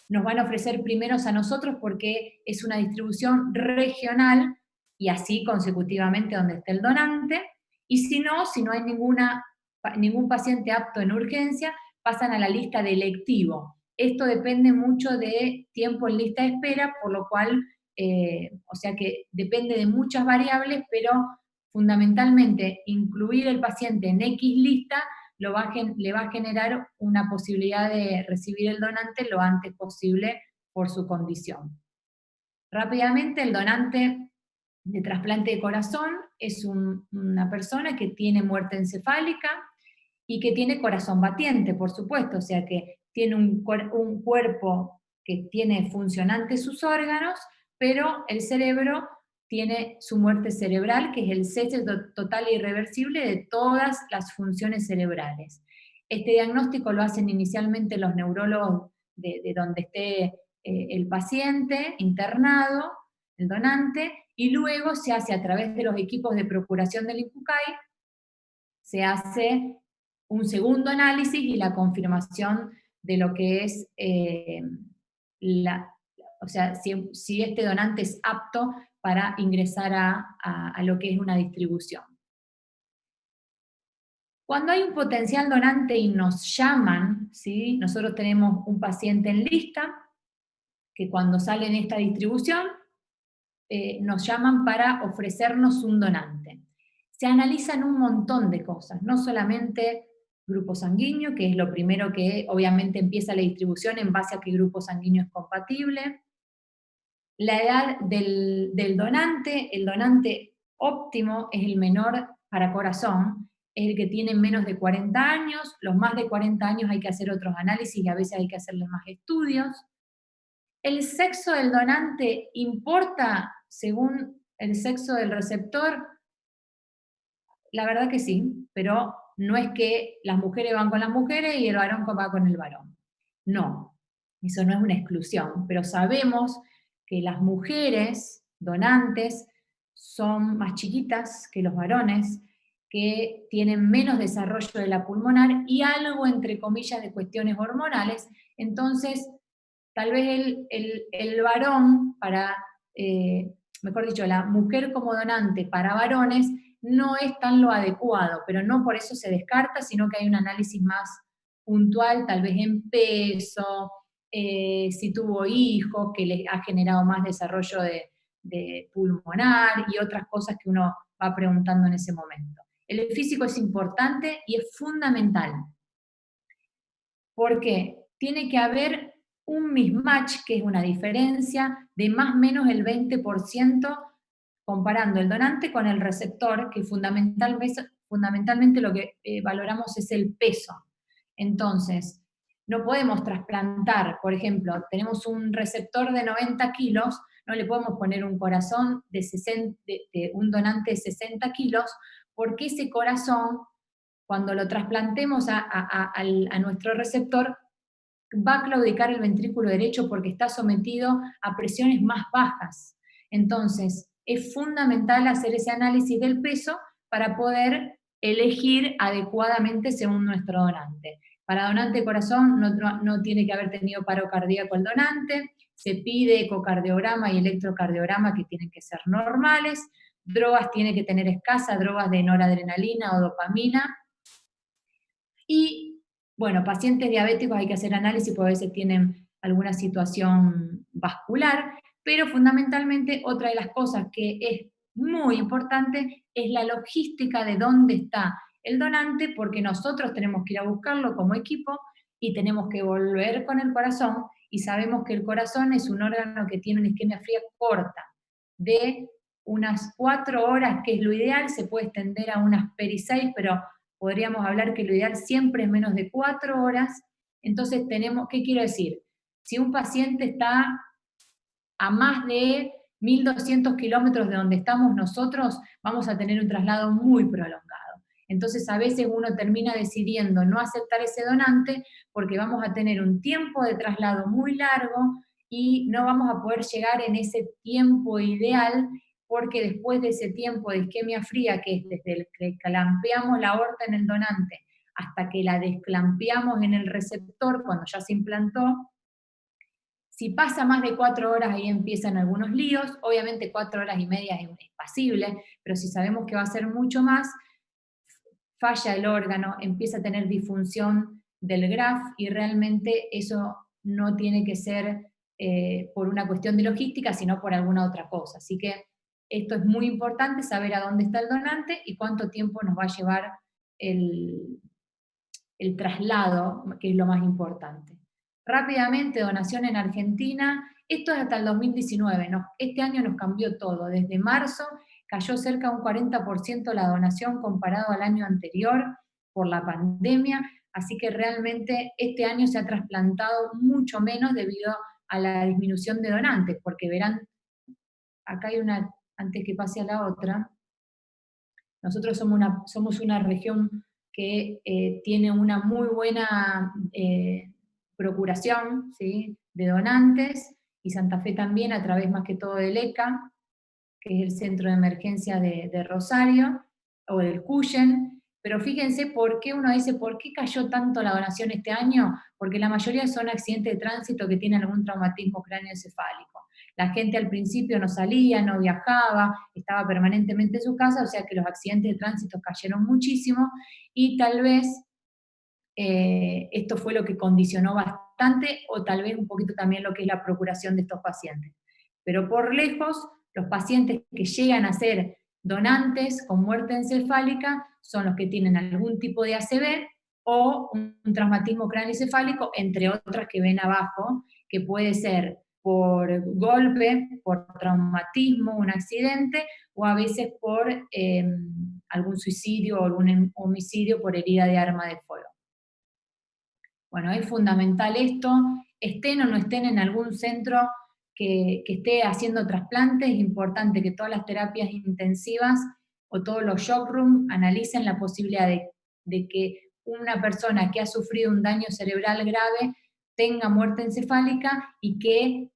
nos van a ofrecer primeros a nosotros porque es una distribución regional y así consecutivamente donde esté el donante. Y si no hay ningún paciente apto en urgencia, pasan a la lista de electivo. Esto depende mucho de tiempo en lista de espera, por lo cual, o sea que depende de muchas variables, pero fundamentalmente incluir el paciente en X lista le va a generar una posibilidad de recibir el donante lo antes posible por su condición. Rápidamente, el donante de trasplante de corazón es una persona que tiene muerte encefálica y que tiene corazón batiente, por supuesto, o sea que tiene un cuerpo que tiene funcionantes sus órganos, pero el cerebro tiene su muerte cerebral, que es el cese total e irreversible de todas las funciones cerebrales. Este diagnóstico lo hacen inicialmente los neurólogos de donde esté el paciente internado, el donante, y luego se hace a través de los equipos de procuración del INCUCAI, se hace un segundo análisis y la confirmación de lo que es o sea, si este donante es apto para ingresar a lo que es una distribución. Cuando hay un potencial donante y nos llaman, ¿sí? Nosotros tenemos un paciente en lista, que cuando sale en esta distribución, nos llaman para ofrecernos un donante. Se analizan un montón de cosas, no solamente grupo sanguíneo, que es lo primero que obviamente empieza la distribución en base a qué grupo sanguíneo es compatible, la edad del donante, el donante óptimo es el menor para corazón, es el que tiene menos de 40 años, los más de 40 años hay que hacer otros análisis y a veces hay que hacerle más estudios. ¿El sexo del donante importa según el sexo del receptor? La verdad que sí, pero no es que las mujeres van con las mujeres y el varón va con el varón. No, eso no es una exclusión, pero sabemos que las mujeres donantes son más chiquitas que los varones, que tienen menos desarrollo de la pulmonar y algo, entre comillas, de cuestiones hormonales. Entonces, tal vez el varón para, mejor dicho, la mujer como donante para varones no es tan lo adecuado, pero no por eso se descarta, sino que hay un análisis más puntual, tal vez en peso, si tuvo hijos, que le ha generado más desarrollo de pulmonar y otras cosas que uno va preguntando en ese momento. El físico es importante y es fundamental, porque tiene que haber un mismatch, que es una diferencia de más o menos el 20% comparando el donante con el receptor, que fundamentalmente lo que valoramos es el peso. Entonces, no podemos trasplantar, por ejemplo, tenemos un receptor de 90 kilos, no le podemos poner un corazón de un donante de 60 kilos, porque ese corazón, cuando lo trasplantemos a nuestro receptor, va a claudicar el ventrículo derecho porque está sometido a presiones más bajas. Entonces, es fundamental hacer ese análisis del peso para poder elegir adecuadamente según nuestro donante. Para donante de corazón no tiene que haber tenido paro cardíaco el donante, se pide ecocardiograma y electrocardiograma que tienen que ser normales, drogas tiene que tener escasa, drogas de noradrenalina o dopamina, y bueno, pacientes diabéticos hay que hacer análisis porque a veces tienen alguna situación vascular, pero fundamentalmente otra de las cosas que es muy importante es la logística de dónde está el donante, porque nosotros tenemos que ir a buscarlo como equipo y tenemos que volver con el corazón, y sabemos que el corazón es un órgano que tiene una isquemia fría corta, de unas 4 horas, que es lo ideal, se puede extender a unas peri-6, pero podríamos hablar que lo ideal siempre es menos de 4 horas. Entonces tenemos, ¿qué quiero decir? Si un paciente está a más de 1.200 kilómetros de donde estamos nosotros, vamos a tener un traslado muy prolongado. Entonces a veces uno termina decidiendo no aceptar ese donante porque vamos a tener un tiempo de traslado muy largo y no vamos a poder llegar en ese tiempo ideal, porque después de ese tiempo de isquemia fría, que es desde el que clampeamos la aorta en el donante hasta que la desclampeamos en el receptor cuando ya se implantó, si pasa más de 4 horas, ahí empiezan algunos líos. Obviamente 4 horas y media es pasible, pero si sabemos que va a ser mucho más, falla el órgano, empieza a tener disfunción del graf, y realmente eso no tiene que ser por una cuestión de logística, sino por alguna otra cosa. Así que esto es muy importante, saber a dónde está el donante y cuánto tiempo nos va a llevar el, el traslado, que es lo más importante. Rápidamente, donación en Argentina. Esto es hasta el 2019. Este año nos cambió todo. Desde marzo cayó cerca de un 40% la donación comparado al año anterior por la pandemia. Así que realmente este año se ha trasplantado mucho menos debido a la disminución de donantes, porque verán, acá hay una, antes que pase a la otra, nosotros somos una región que tiene una muy buena procuración, ¿sí?, de donantes, y Santa Fe también, a través más que todo del ECA, que es el Centro de Emergencia de Rosario, o del CUYEN. Pero fíjense por qué uno dice, ¿por qué cayó tanto la donación este año? Porque la mayoría son accidentes de tránsito que tienen algún traumatismo cráneoencefálico. La gente al principio no salía, no viajaba, estaba permanentemente en su casa, o sea que los accidentes de tránsito cayeron muchísimo y tal vez esto fue lo que condicionó bastante o tal vez un poquito también lo que es la procuración de estos pacientes. Pero por lejos, los pacientes que llegan a ser donantes con muerte encefálica son los que tienen algún tipo de ACV o un traumatismo craneoencefálico, entre otras que ven abajo, que puede ser por golpe, por traumatismo, un accidente, o a veces por algún suicidio o algún homicidio por herida de arma de fuego. Bueno, es fundamental esto, estén o no estén en algún centro que esté haciendo trasplantes, es importante que todas las terapias intensivas o todos los shock room analicen la posibilidad de que una persona que ha sufrido un daño cerebral grave tenga muerte encefálica y que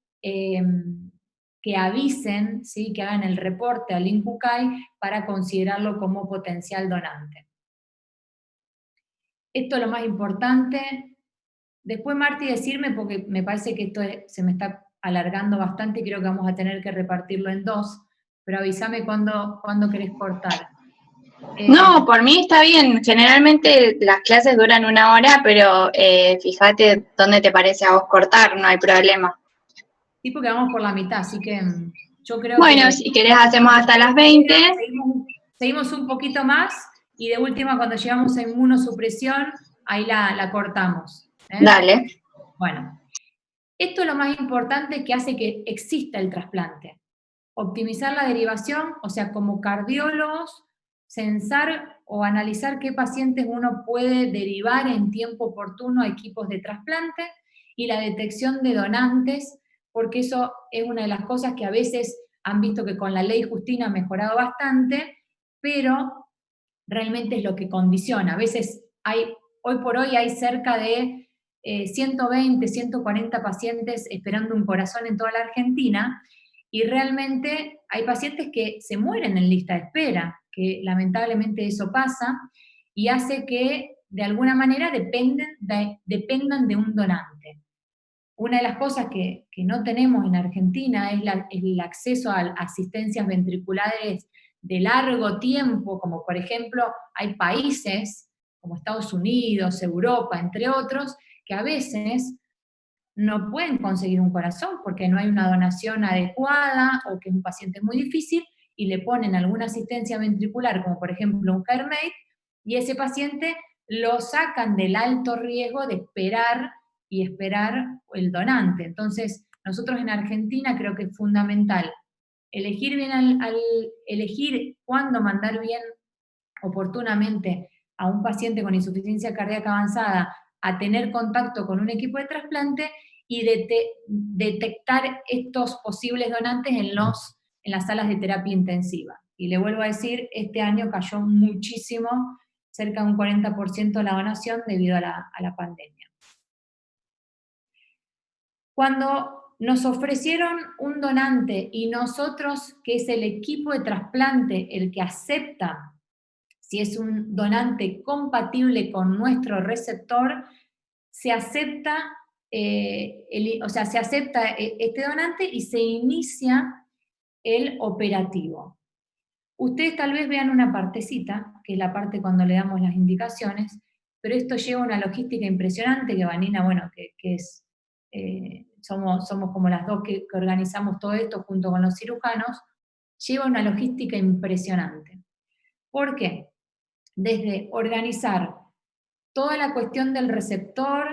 avisen, ¿sí? Que hagan el reporte al INCUCAI para considerarlo como potencial donante. Esto es lo más importante. Después, Marti, decirme, porque me parece que esto se me está alargando bastante y creo que vamos a tener que repartirlo en dos, pero avísame cuando querés cortar. No, por mí está bien. Generalmente las clases duran 1 hora, pero fíjate dónde te parece a vos cortar, no hay problema. Sí, porque vamos por la mitad, así que yo creo bueno, que... si querés hacemos hasta las 20. Seguimos un poquito más y de última cuando llegamos a inmunosupresión, ahí la cortamos. Dale. Bueno, esto es lo más importante que hace que exista el trasplante. Optimizar la derivación, o sea, como cardiólogos, censar o analizar qué pacientes uno puede derivar en tiempo oportuno a equipos de trasplante y la detección de donantes, porque eso es una de las cosas que a veces han visto que con la ley Justina ha mejorado bastante, pero realmente es lo que condiciona. A veces hoy por hoy hay cerca de 120, 140 pacientes esperando un corazón en toda la Argentina, y realmente hay pacientes que se mueren en lista de espera, que lamentablemente eso pasa, y hace que de alguna manera dependan de un donante. Una de las cosas que no tenemos en Argentina es el acceso a asistencias ventriculares de largo tiempo, como por ejemplo hay países como Estados Unidos, Europa, entre otros, que a veces no pueden conseguir un corazón porque no hay una donación adecuada o que es un paciente muy difícil y le ponen alguna asistencia ventricular, como por ejemplo un CareMate, y ese paciente lo sacan del alto riesgo de esperar el donante. Entonces, nosotros en Argentina creo que es fundamental elegir bien elegir cuándo mandar bien oportunamente a un paciente con insuficiencia cardíaca avanzada a tener contacto con un equipo de trasplante y detectar estos posibles donantes en las salas de terapia intensiva. Y le vuelvo a decir, este año cayó muchísimo, cerca de un 40% la donación debido a la pandemia. Cuando nos ofrecieron un donante y nosotros, que es el equipo de trasplante, el que acepta si es un donante compatible con nuestro receptor, se acepta, se acepta este donante y se inicia el operativo. Ustedes tal vez vean una partecita, que es la parte cuando le damos las indicaciones, pero esto lleva una logística impresionante, que Vanina, bueno, que es, somos como las dos que organizamos todo esto junto con los cirujanos, lleva una logística impresionante. ¿Por qué? Desde organizar toda la cuestión del receptor,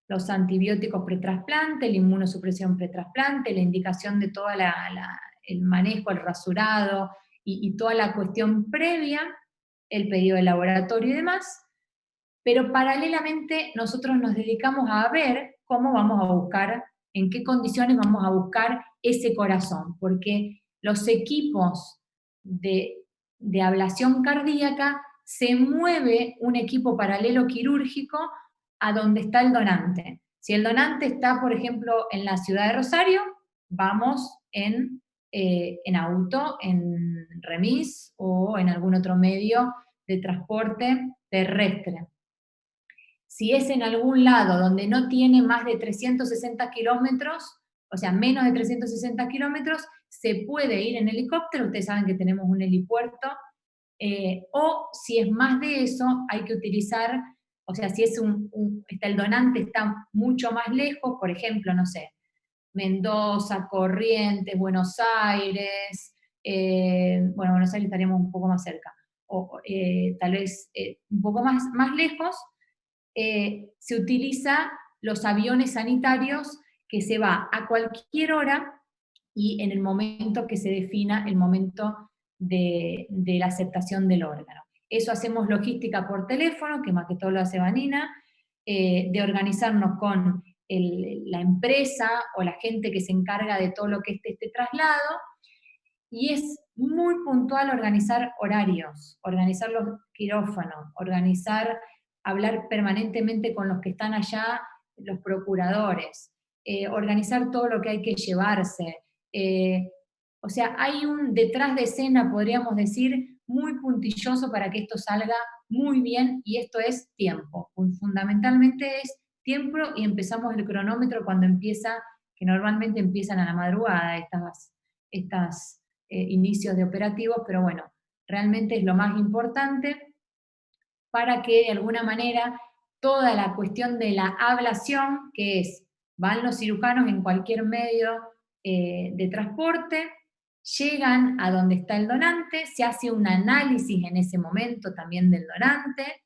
los antibióticos pretrasplante, la inmunosupresión pretrasplante, la indicación de todo el manejo, el rasurado y toda la cuestión previa, el pedido de laboratorio y demás, pero paralelamente nosotros nos dedicamos a ver cómo vamos a buscar, en qué condiciones vamos a buscar ese corazón, porque los equipos de ablación cardíaca se mueve un equipo paralelo quirúrgico a donde está el donante. Si el donante está, por ejemplo, en la ciudad de Rosario, vamos en auto, en remis o en algún otro medio de transporte terrestre. Si es en algún lado donde no tiene más de 360 kilómetros, o sea, menos de 360 kilómetros, se puede ir en helicóptero, ustedes saben que tenemos un helipuerto, o si es más de eso, hay que utilizar, o sea, si es el donante está mucho más lejos, por ejemplo, no sé, Mendoza, Corrientes, Buenos Aires, bueno, Buenos Aires estaríamos un poco más cerca, o tal vez un poco más lejos, se utiliza los aviones sanitarios que se va a cualquier hora y en el momento que se defina el momento de la aceptación del órgano. Eso hacemos logística por teléfono, que más que todo lo hace Vanina, de organizarnos con la empresa o la gente que se encarga de todo lo que es este traslado, y es muy puntual organizar horarios, organizar los quirófanos, hablar permanentemente con los que están allá, los procuradores, organizar todo lo que hay que llevarse. O sea, hay un detrás de escena, podríamos decir, muy puntilloso para que esto salga muy bien, y esto es tiempo. Fundamentalmente es tiempo, y empezamos el cronómetro cuando empieza, que normalmente empiezan a la madrugada estas inicios de operativos, pero bueno, realmente es lo más importante para que de alguna manera toda la cuestión de la ablación, que es, van los cirujanos en cualquier medio de transporte, llegan a donde está el donante, se hace un análisis en ese momento también del donante,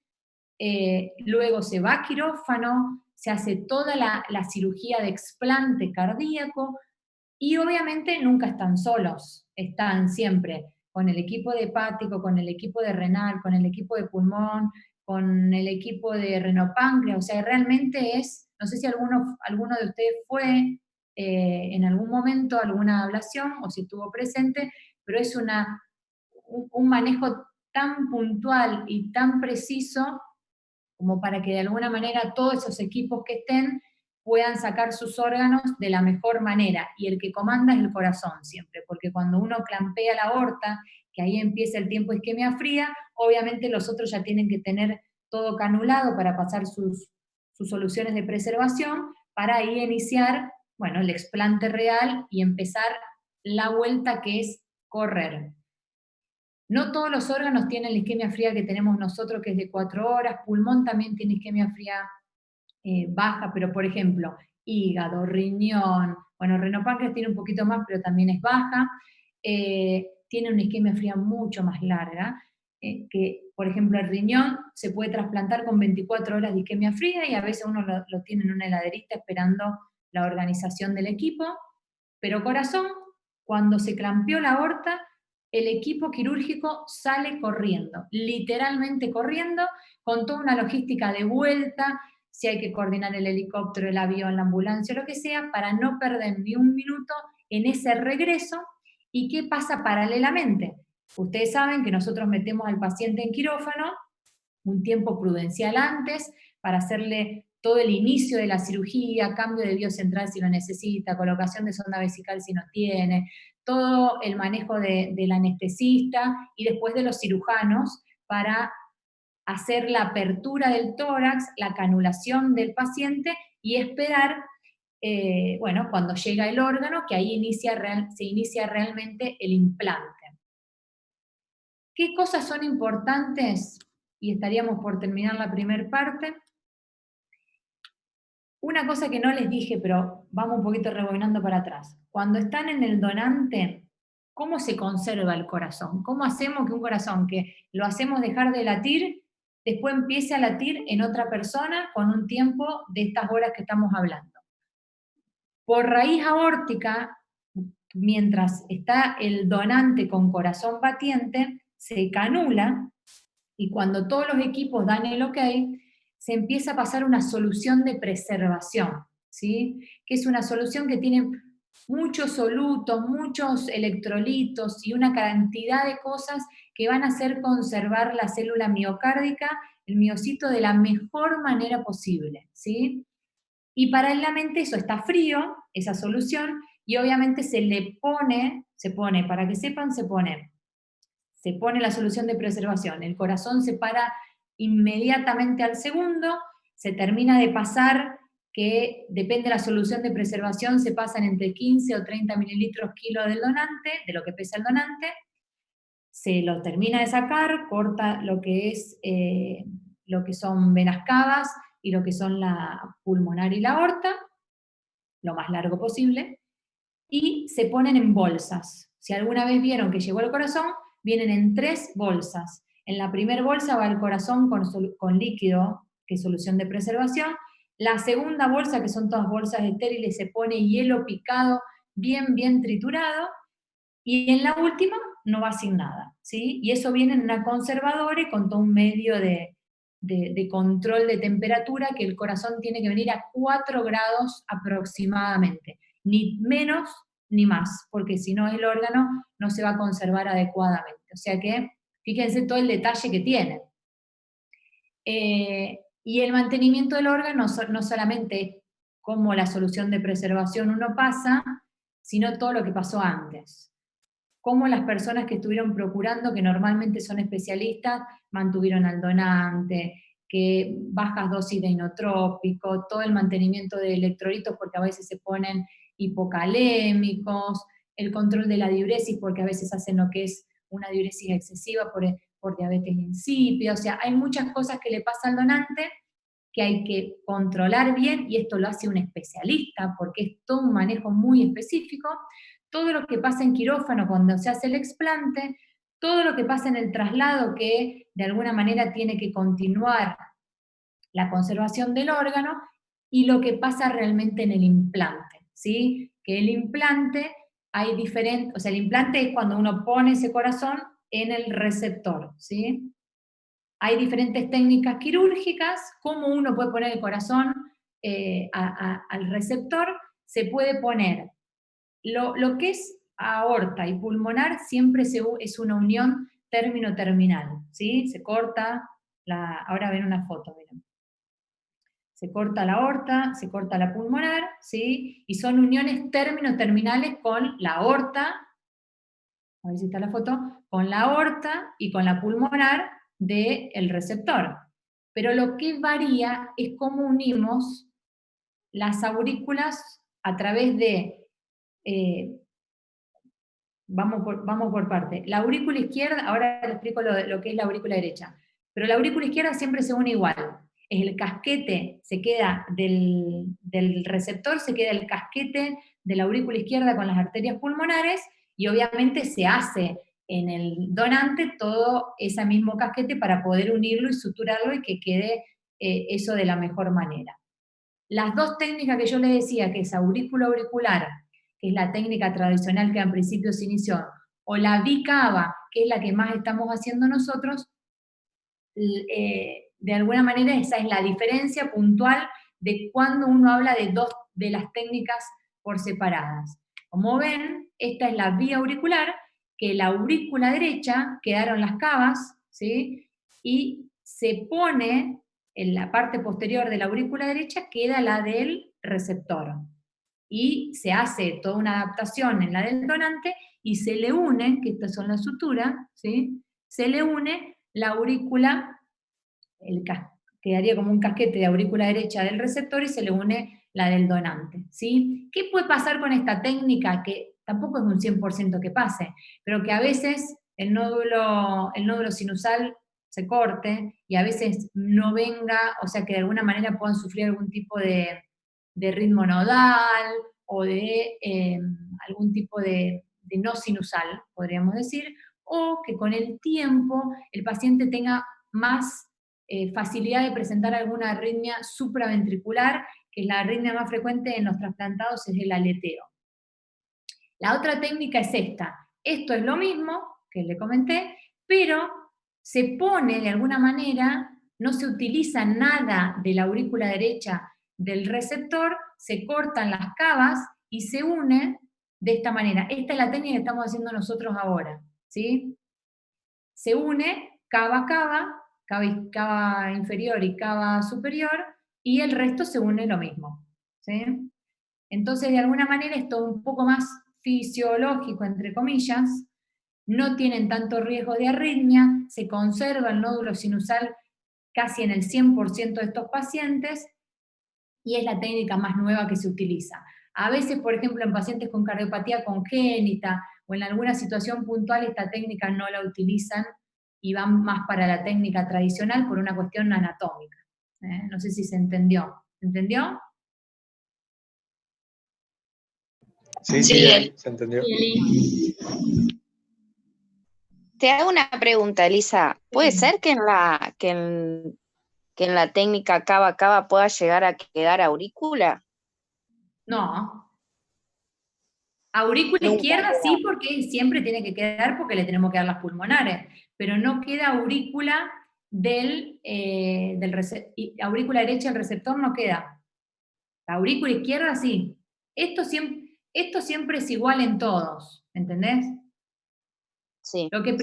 luego se va a quirófano, se hace toda la cirugía de explante cardíaco, y obviamente nunca están solos, están siempre con el equipo de hepático, con el equipo de renal, con el equipo de pulmón, con el equipo de renopáncreas, o sea, realmente es, no sé si alguno de ustedes fue en algún momento a alguna ablación o si estuvo presente, pero es un manejo tan puntual y tan preciso como para que de alguna manera todos esos equipos que estén puedan sacar sus órganos de la mejor manera, y el que comanda es el corazón siempre, porque cuando uno clampea la aorta, que ahí empieza el tiempo de isquemia fría, obviamente los otros ya tienen que tener todo canulado para pasar sus soluciones de preservación, para ahí iniciar, bueno, el explante real y empezar la vuelta, que es correr. No todos los órganos tienen la isquemia fría que tenemos nosotros, que es de 4 horas, pulmón también tiene isquemia fría baja, pero por ejemplo, hígado, riñón, bueno, renopáncreas tiene un poquito más, pero también es baja, tiene una isquemia fría mucho más larga, que por ejemplo el riñón se puede trasplantar con 24 horas de isquemia fría, y a veces uno lo tiene en una heladerista esperando la organización del equipo, pero corazón, cuando se clampeó la aorta, el equipo quirúrgico sale corriendo, literalmente corriendo, con toda una logística de vuelta, si hay que coordinar el helicóptero, el avión, la ambulancia, lo que sea, para no perder ni un minuto en ese regreso. ¿Y qué pasa paralelamente? Ustedes saben que nosotros metemos al paciente en quirófano un tiempo prudencial antes, para hacerle todo el inicio de la cirugía, cambio de biocentral si lo necesita, colocación de sonda vesical si no tiene, todo el manejo del anestesista y después de los cirujanos para hacer la apertura del tórax, la canulación del paciente y esperar, bueno, cuando llega el órgano, que ahí se inicia realmente el implante. ¿Qué cosas son importantes? Y estaríamos por terminar la primera parte. Una cosa que no les dije, pero vamos un poquito rebobinando para atrás. Cuando están en el donante, ¿cómo se conserva el corazón? ¿Cómo hacemos que un corazón que lo hacemos dejar de latir, después empiece a latir en otra persona con un tiempo de estas horas que estamos hablando? Por raíz aórtica, mientras está el donante con corazón batiente, se canula, y cuando todos los equipos dan el ok, se empieza a pasar una solución de preservación, ¿sí? Que es una solución que tiene muchos solutos, muchos electrolitos y una cantidad de cosas que van a hacer conservar la célula miocárdica, el miocito, de la mejor manera posible, ¿sí? Y paralelamente eso está frío, esa solución, y obviamente se pone, para que sepan, se pone la solución de preservación, el corazón se para inmediatamente al segundo, se termina de pasar, que depende de la solución de preservación, se pasan entre 15 o 30 mililitros kilo del donante, de lo que pesa el donante, se lo termina de sacar, corta lo que son venas cavas y lo que son la pulmonar y la aorta, lo más largo posible, y se ponen en bolsas. Si alguna vez vieron que llegó el corazón, vienen en 3 bolsas. En la primera bolsa va el corazón con líquido, que es solución de preservación. La segunda bolsa, que son todas bolsas estériles, se pone hielo picado, bien, bien triturado. Y en la última no va sin nada, ¿sí? Y eso viene en una conservadora y con todo un medio de control de temperatura, que el corazón tiene que venir a 4 grados aproximadamente, ni menos ni más, porque si no el órgano no se va a conservar adecuadamente. O sea que fíjense todo el detalle que tiene. Y el mantenimiento del órgano no solamente es cómo la solución de preservación uno pasa, sino todo lo que pasó antes. Cómo las personas que estuvieron procurando, que normalmente son especialistas, mantuvieron al donante, que bajas dosis de inotrópico, todo el mantenimiento de electrolitos porque a veces se ponen hipocalémicos, el control de la diuresis porque a veces hacen lo que es una diuresis excesiva por diabetes insípida. O sea, hay muchas cosas que le pasa al donante que hay que controlar bien, y esto lo hace un especialista porque es todo un manejo muy específico. Todo lo que pasa en quirófano cuando se hace el explante, todo lo que pasa en el traslado, que de alguna manera tiene que continuar la conservación del órgano, y lo que pasa realmente en el implante, ¿sí? Que el implante hay diferente, o sea, el implante es cuando uno pone ese corazón en el receptor, ¿sí? Hay diferentes técnicas quirúrgicas, cómo uno puede poner el corazón al receptor. Se puede poner lo que es aorta y pulmonar, siempre es una unión término-terminal, ¿sí? Se corta, ahora ven una foto, miren. Se corta la aorta, se corta la pulmonar, ¿sí? Y son uniones término-terminales con la aorta, a ver si está la foto, con la aorta y con la pulmonar del receptor. Pero lo que varía es cómo unimos las aurículas a través de, vamos por parte, la aurícula izquierda, ahora les explico lo que es la aurícula derecha, pero la aurícula izquierda siempre se une igual. Es el casquete, se queda del receptor, se queda el casquete de la aurícula izquierda con las arterias pulmonares, y obviamente se hace en el donante todo ese mismo casquete para poder unirlo y suturarlo y que quede eso de la mejor manera. Las 2 técnicas que yo les decía, que es aurículo-auricular, que es la técnica tradicional que al principio se inició, o la bicava, que es la que más estamos haciendo nosotros, de alguna manera esa es la diferencia puntual de cuando uno habla de 2 de las técnicas por separadas. Como ven, esta es la vía auricular, que la aurícula derecha quedaron las cavas, ¿sí? Y se pone en la parte posterior de la aurícula derecha, queda la del receptor. Y se hace toda una adaptación en la del donante, y se le une, que estas son las suturas, ¿sí? Se le une la aurícula, quedaría como un casquete de aurícula derecha del receptor, y se le une la del donante, ¿sí? ¿Qué puede pasar con esta técnica? Que tampoco es un 100% que pase, pero que a veces el nódulo sinusal se corte, y a veces no venga, o sea que de alguna manera puedan sufrir algún tipo de ritmo nodal, o de algún tipo de no sinusal, podríamos decir, o que con el tiempo el paciente tenga más facilidad de presentar alguna arritmia supraventricular, que es la arritmia más frecuente en los trasplantados, es el aleteo. La otra técnica es esta. Esto es lo mismo que le comenté, pero se pone de alguna manera, no se utiliza nada de la aurícula derecha del receptor, se cortan las cavas y se une de esta manera. Esta es la técnica que estamos haciendo nosotros ahora, ¿sí? Se une cava a cava, cava inferior y cava superior, y el resto se une lo mismo, ¿sí? Entonces, de alguna manera, esto es un poco más fisiológico, entre comillas, no tienen tanto riesgo de arritmia, se conserva el nódulo sinusal casi en el 100% de estos pacientes, y es la técnica más nueva que se utiliza. A veces, por ejemplo, en pacientes con cardiopatía congénita o en alguna situación puntual, esta técnica no la utilizan y van más para la técnica tradicional por una cuestión anatómica. No sé si se entendió. ¿Se entendió? Sí, Sí, se entendió. Te hago una pregunta, Elisa. ¿Puede Sí. ser que en la técnica cava-cava pueda llegar a quedar aurícula? No. Aurícula Nunca izquierda queda. sí, porque siempre tiene que quedar porque le tenemos que dar las pulmonares, pero no queda aurícula aurícula derecha del receptor no queda. La aurícula izquierda sí. Esto siempre es igual en todos, ¿entendés? Sí. Lo que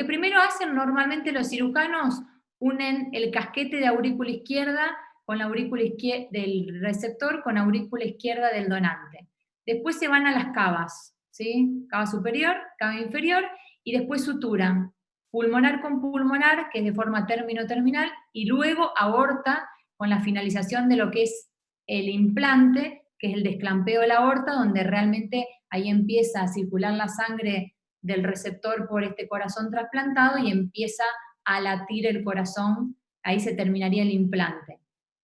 primero hacen normalmente los cirujanos, unen el casquete de aurícula izquierda con la aurícula izquierda del receptor con aurícula izquierda del donante. Después se van a las cavas, ¿sí? Cava superior, cava inferior, y después suturan pulmonar con pulmonar, que es de forma término-terminal, y luego aorta con la finalización de lo que es el implante, que es el desclampeo de la aorta, donde realmente ahí empieza a circular la sangre del receptor por este corazón trasplantado y empieza a latir el corazón, ahí se terminaría el implante.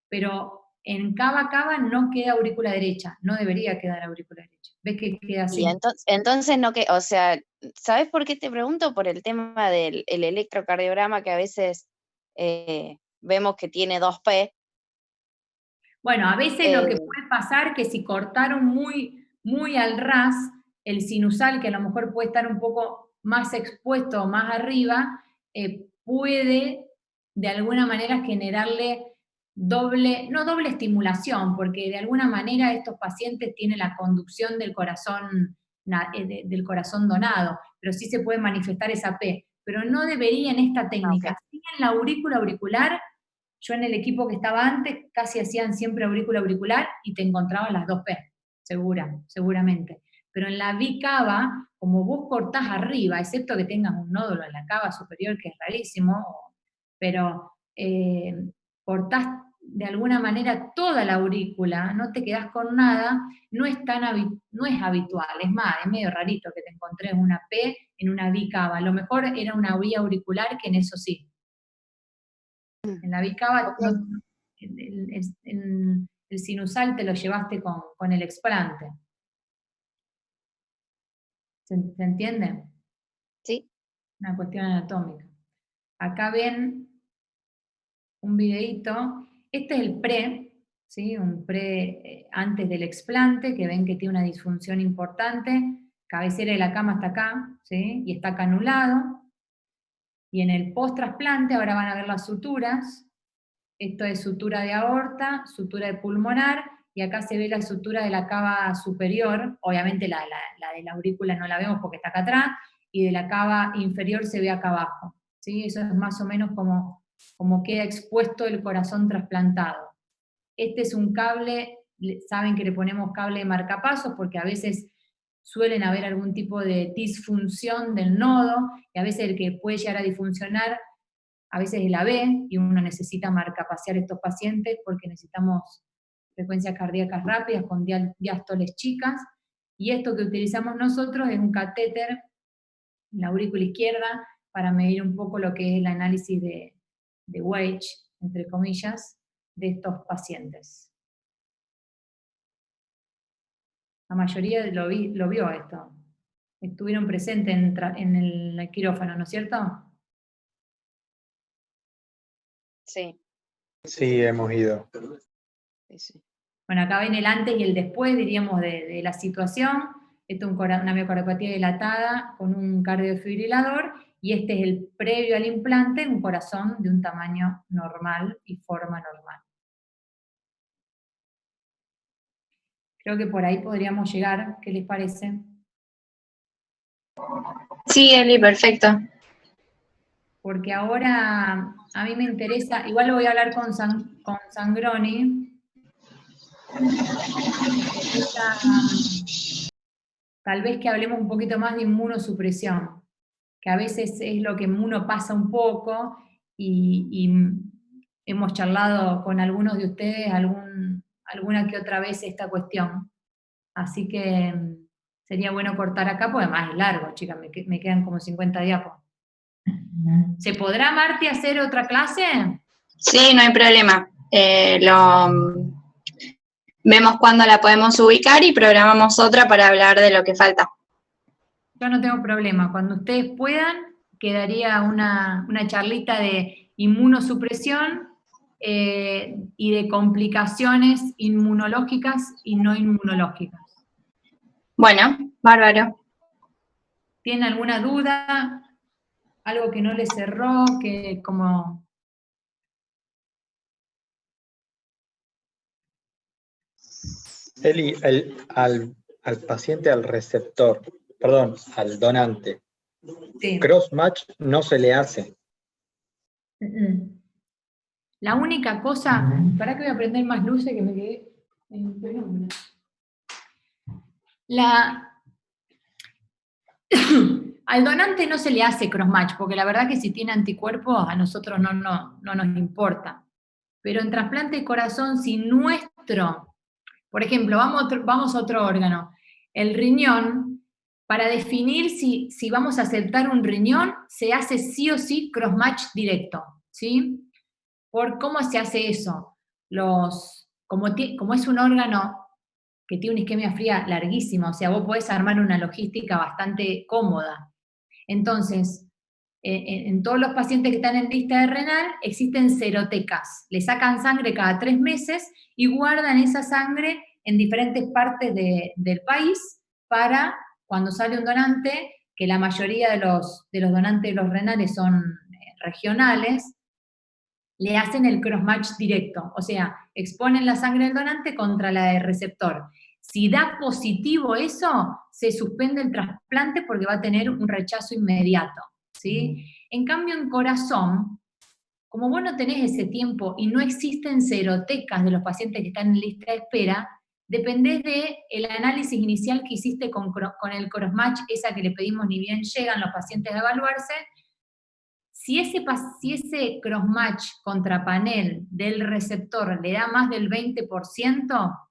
Pero en cava-cava no queda aurícula derecha, no debería quedar aurícula derecha. ¿Ves que queda así? Y entonces no que, o sea, ¿sabes por qué te pregunto? Por el tema del electrocardiograma, que a veces vemos que tiene 2P. Bueno, a veces lo que puede pasar es que si cortaron muy, muy al ras, el sinusal, que a lo mejor puede estar un poco más expuesto o más arriba, puede de alguna manera generarle no doble estimulación, porque de alguna manera estos pacientes tienen la conducción del corazón, del corazón donado, pero sí se puede manifestar esa P, pero no debería en esta técnica. Okay. Sí en la aurícula auricular. Yo en el equipo que estaba antes casi hacían siempre aurícula auricular y te encontraban las 2P, seguramente. Pero en la bicava, como vos cortás arriba, excepto que tengas un nódulo en la cava superior, que es rarísimo, pero cortás de alguna manera toda la aurícula, no te quedás con nada, no es habitual, es más, es medio rarito que te encontrés una P en una bicava. A lo mejor era una vía auricular que en eso sí. En la bicava, Okay. el sinusal te lo llevaste con el explante. ¿Se entiende? Sí. Una cuestión anatómica. Acá ven un videíto. Este es el pre, ¿sí? Un pre antes del explante, que ven que tiene una disfunción importante. Cabecera de la cama está acá, ¿sí? Y está canulado. Y en el post-trasplante, ahora van a ver las suturas. Esto es sutura de aorta, sutura de pulmonar, y acá se ve la sutura de la cava superior, obviamente la de la aurícula no la vemos porque está acá atrás, y de la cava inferior se ve acá abajo. ¿Sí? Eso es más o menos como queda expuesto el corazón trasplantado. Este es un cable, saben que le ponemos cable de marcapasos porque a veces suelen haber algún tipo de disfunción del nodo, y a veces el que puede llegar a disfuncionar a veces es la B, y uno necesita marcapasear estos pacientes porque necesitamos frecuencias cardíacas rápidas con diástoles chicas, y esto que utilizamos nosotros es un catéter en la aurícula izquierda para medir un poco lo que es el análisis de Weich, entre comillas, de estos pacientes. La mayoría lo vio esto. Estuvieron presentes en el quirófano, ¿no es cierto? Sí. Sí, hemos ido. Sí. Bueno, acá ven el antes y el después, diríamos, de la situación. Esto es una miocardiopatía dilatada con un cardiofibrilador, y este es el previo al implante, un corazón de un tamaño normal y forma normal. Creo que por ahí podríamos llegar, ¿qué les parece? Sí, Eli, perfecto. Porque ahora a mí me interesa, igual lo voy a hablar con Sangroni. Tal vez que hablemos un poquito más de inmunosupresión, que a veces es lo que uno pasa un poco, y hemos charlado con algunos de ustedes alguna que otra vez esta cuestión. Así que sería bueno cortar acá, porque además es largo, chicas, me quedan como 50 diapos. ¿Se podrá, Marti, hacer otra clase? Sí, no hay problema. Vemos cuándo la podemos ubicar y programamos otra para hablar de lo que falta. Yo no tengo problema. Cuando ustedes puedan, quedaría una charlita de inmunosupresión y de complicaciones inmunológicas y no inmunológicas. Bueno, bárbaro. ¿Tienen alguna duda? ¿Algo que no les cerró? Que como... Eli, al paciente, al receptor, perdón, al donante, Sí. cross-match no se le hace. La única cosa... ¿Para que voy a prender más luces que me quedé en penumbra? Al donante no se le hace cross-match, porque la verdad que si tiene anticuerpos a nosotros no nos importa. Pero en trasplante de corazón, si nuestro... Por ejemplo, vamos a otro órgano. El riñón, para definir si vamos a aceptar un riñón, se hace sí o sí cross-match directo, ¿sí? ¿Por cómo se hace eso? Como es un órgano que tiene una isquemia fría larguísima, o sea, vos podés armar una logística bastante cómoda. Entonces, en todos los pacientes que están en lista de renal, existen serotecas. Le sacan sangre cada 3 meses y guardan esa sangre en diferentes partes del país para, cuando sale un donante, que la mayoría de los donantes de los renales son regionales, le hacen el cross-match directo. O sea, exponen la sangre del donante contra la del receptor. Si da positivo eso, se suspende el trasplante porque va a tener un rechazo inmediato, ¿sí? En cambio, en corazón, como vos no tenés ese tiempo y no existen serotecas de los pacientes que están en lista de espera, dependés del análisis inicial que hiciste con el cross-match, esa que le pedimos ni bien llegan los pacientes a evaluarse. Si ese cross-match contra panel del receptor le da más del 20%,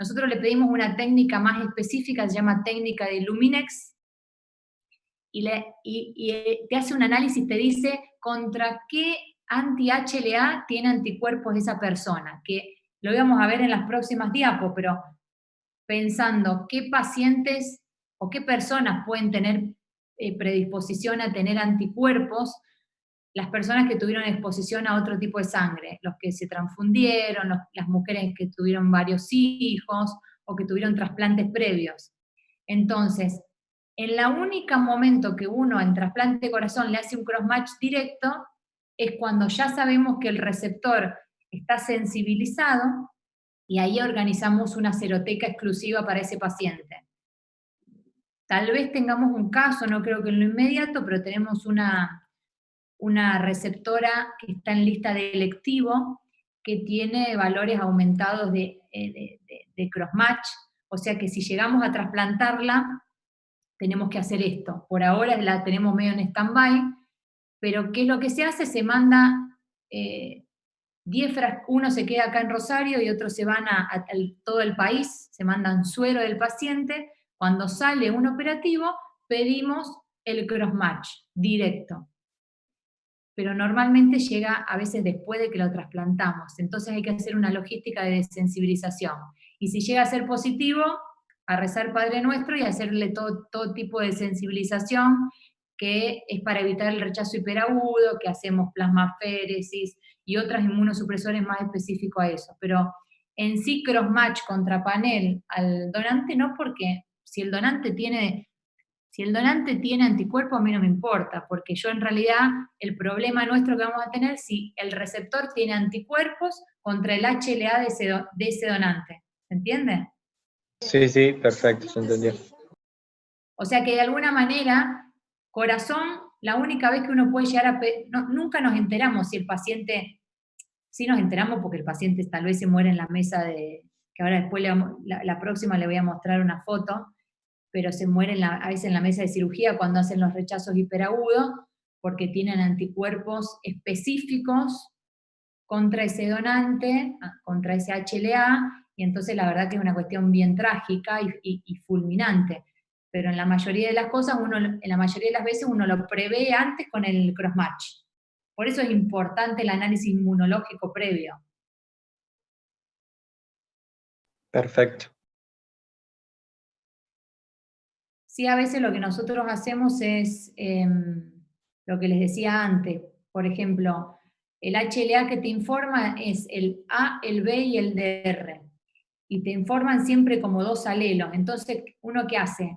nosotros le pedimos una técnica más específica, se llama técnica de Luminex, y te hace un análisis, te dice contra qué anti-HLA tiene anticuerpos esa persona, que lo íbamos a ver en las próximas diapos, pero pensando qué pacientes o qué personas pueden tener predisposición a tener anticuerpos, las personas que tuvieron exposición a otro tipo de sangre, los que se transfundieron, las mujeres que tuvieron varios hijos o que tuvieron trasplantes previos. Entonces, en la única momento que uno en trasplante de corazón le hace un cross-match directo es cuando ya sabemos que el receptor está sensibilizado y ahí organizamos una seroteca exclusiva para ese paciente. Tal vez tengamos un caso, no creo que en lo inmediato, pero tenemos una receptora que está en lista de electivo, que tiene valores aumentados de cross-match, o sea que si llegamos a trasplantarla, tenemos que hacer esto. Por ahora la tenemos medio en stand-by, pero ¿qué es lo que se hace? Se manda 10 frascos, uno se queda acá en Rosario y otros se van a todo el país, se mandan suero del paciente. Cuando sale un operativo, pedimos el cross-match directo. Pero normalmente llega a veces después de que lo trasplantamos. Entonces hay que hacer una logística de desensibilización. Y si llega a ser positivo, a rezar Padre Nuestro y hacerle todo tipo de sensibilización, que es para evitar el rechazo hiperagudo, que hacemos plasmaféresis y otras inmunosupresores más específicos a eso. Pero en sí cross-match contra panel al donante no, porque si el donante tiene anticuerpo, a mí no me importa, porque yo en realidad el problema nuestro que vamos a tener si el receptor tiene anticuerpos contra el HLA de ese donante. ¿Se entiende? Sí, perfecto, se entendió. O sea que de alguna manera, corazón, la única vez que uno puede llegar a... nunca nos enteramos si el paciente... Sí nos enteramos porque el paciente tal vez se muere en la mesa que ahora después la próxima le voy a mostrar una foto, pero se mueren a veces en la mesa de cirugía cuando hacen los rechazos hiperagudos, porque tienen anticuerpos específicos contra ese donante, contra ese HLA, y entonces la verdad que es una cuestión bien trágica y fulminante. Pero en la mayoría de las cosas, en la mayoría de las veces uno lo prevé antes con el crossmatch. Por eso es importante el análisis inmunológico previo. Perfecto. Sí, a veces lo que nosotros hacemos es lo que les decía antes. Por ejemplo, el HLA que te informa es el A, el B y el DR. Y te informan siempre como 2 alelos. Entonces, ¿uno qué hace?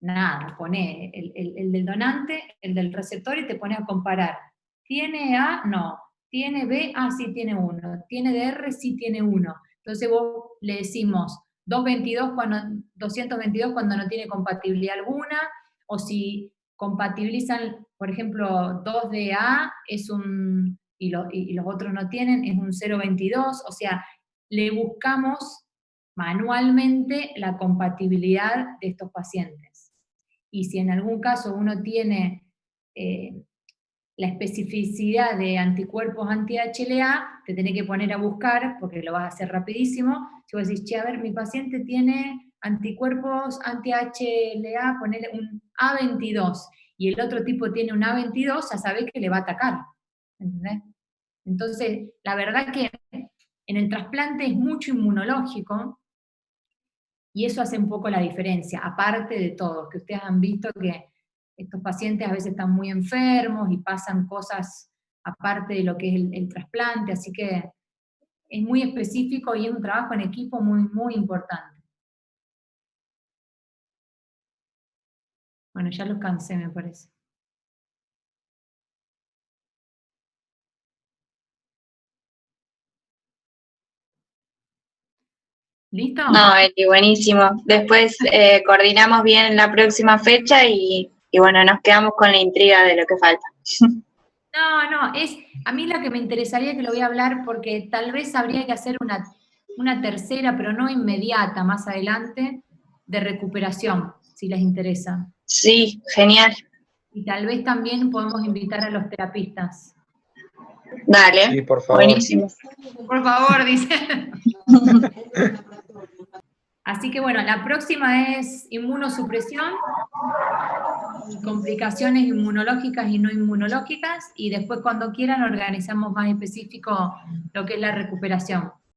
Nada, pone el del donante, el del receptor y te pone a comparar. ¿Tiene A? No. ¿Tiene B? Ah, sí tiene 1. ¿Tiene DR? Sí tiene 1. Entonces vos le decimos 222 cuando no tiene compatibilidad alguna, o si compatibilizan, por ejemplo, 2 de A es y los otros no tienen, es un 022, o sea, le buscamos manualmente la compatibilidad de estos pacientes. Y si en algún caso uno tiene la especificidad de anticuerpos anti-HLA, te tenés que poner a buscar, porque lo vas a hacer rapidísimo. Si vos decís, che, a ver, mi paciente tiene anticuerpos anti-HLA, ponele un A22, y el otro tipo tiene un A22, ya sabés que le va a atacar. ¿Entendés? Entonces, la verdad que en el trasplante es mucho inmunológico, y eso hace un poco la diferencia, aparte de todo, que ustedes han visto que estos pacientes a veces están muy enfermos y pasan cosas aparte de lo que es el trasplante, así que es muy específico y es un trabajo en equipo muy, muy importante. Bueno, ya los cansé, me parece. ¿Listo? No, Eli, buenísimo. Después coordinamos bien la próxima fecha y bueno, nos quedamos con la intriga de lo que falta. No, a mí lo que me interesaría, que lo voy a hablar, porque tal vez habría que hacer una tercera, pero no inmediata, más adelante, de recuperación, si les interesa. Sí, genial. Y tal vez también podemos invitar a los terapistas. Dale, Sí, por favor. buenísimo. Por favor, dice. Así que bueno, la próxima es inmunosupresión, complicaciones inmunológicas y no inmunológicas, y después cuando quieran organizamos más específico lo que es la recuperación.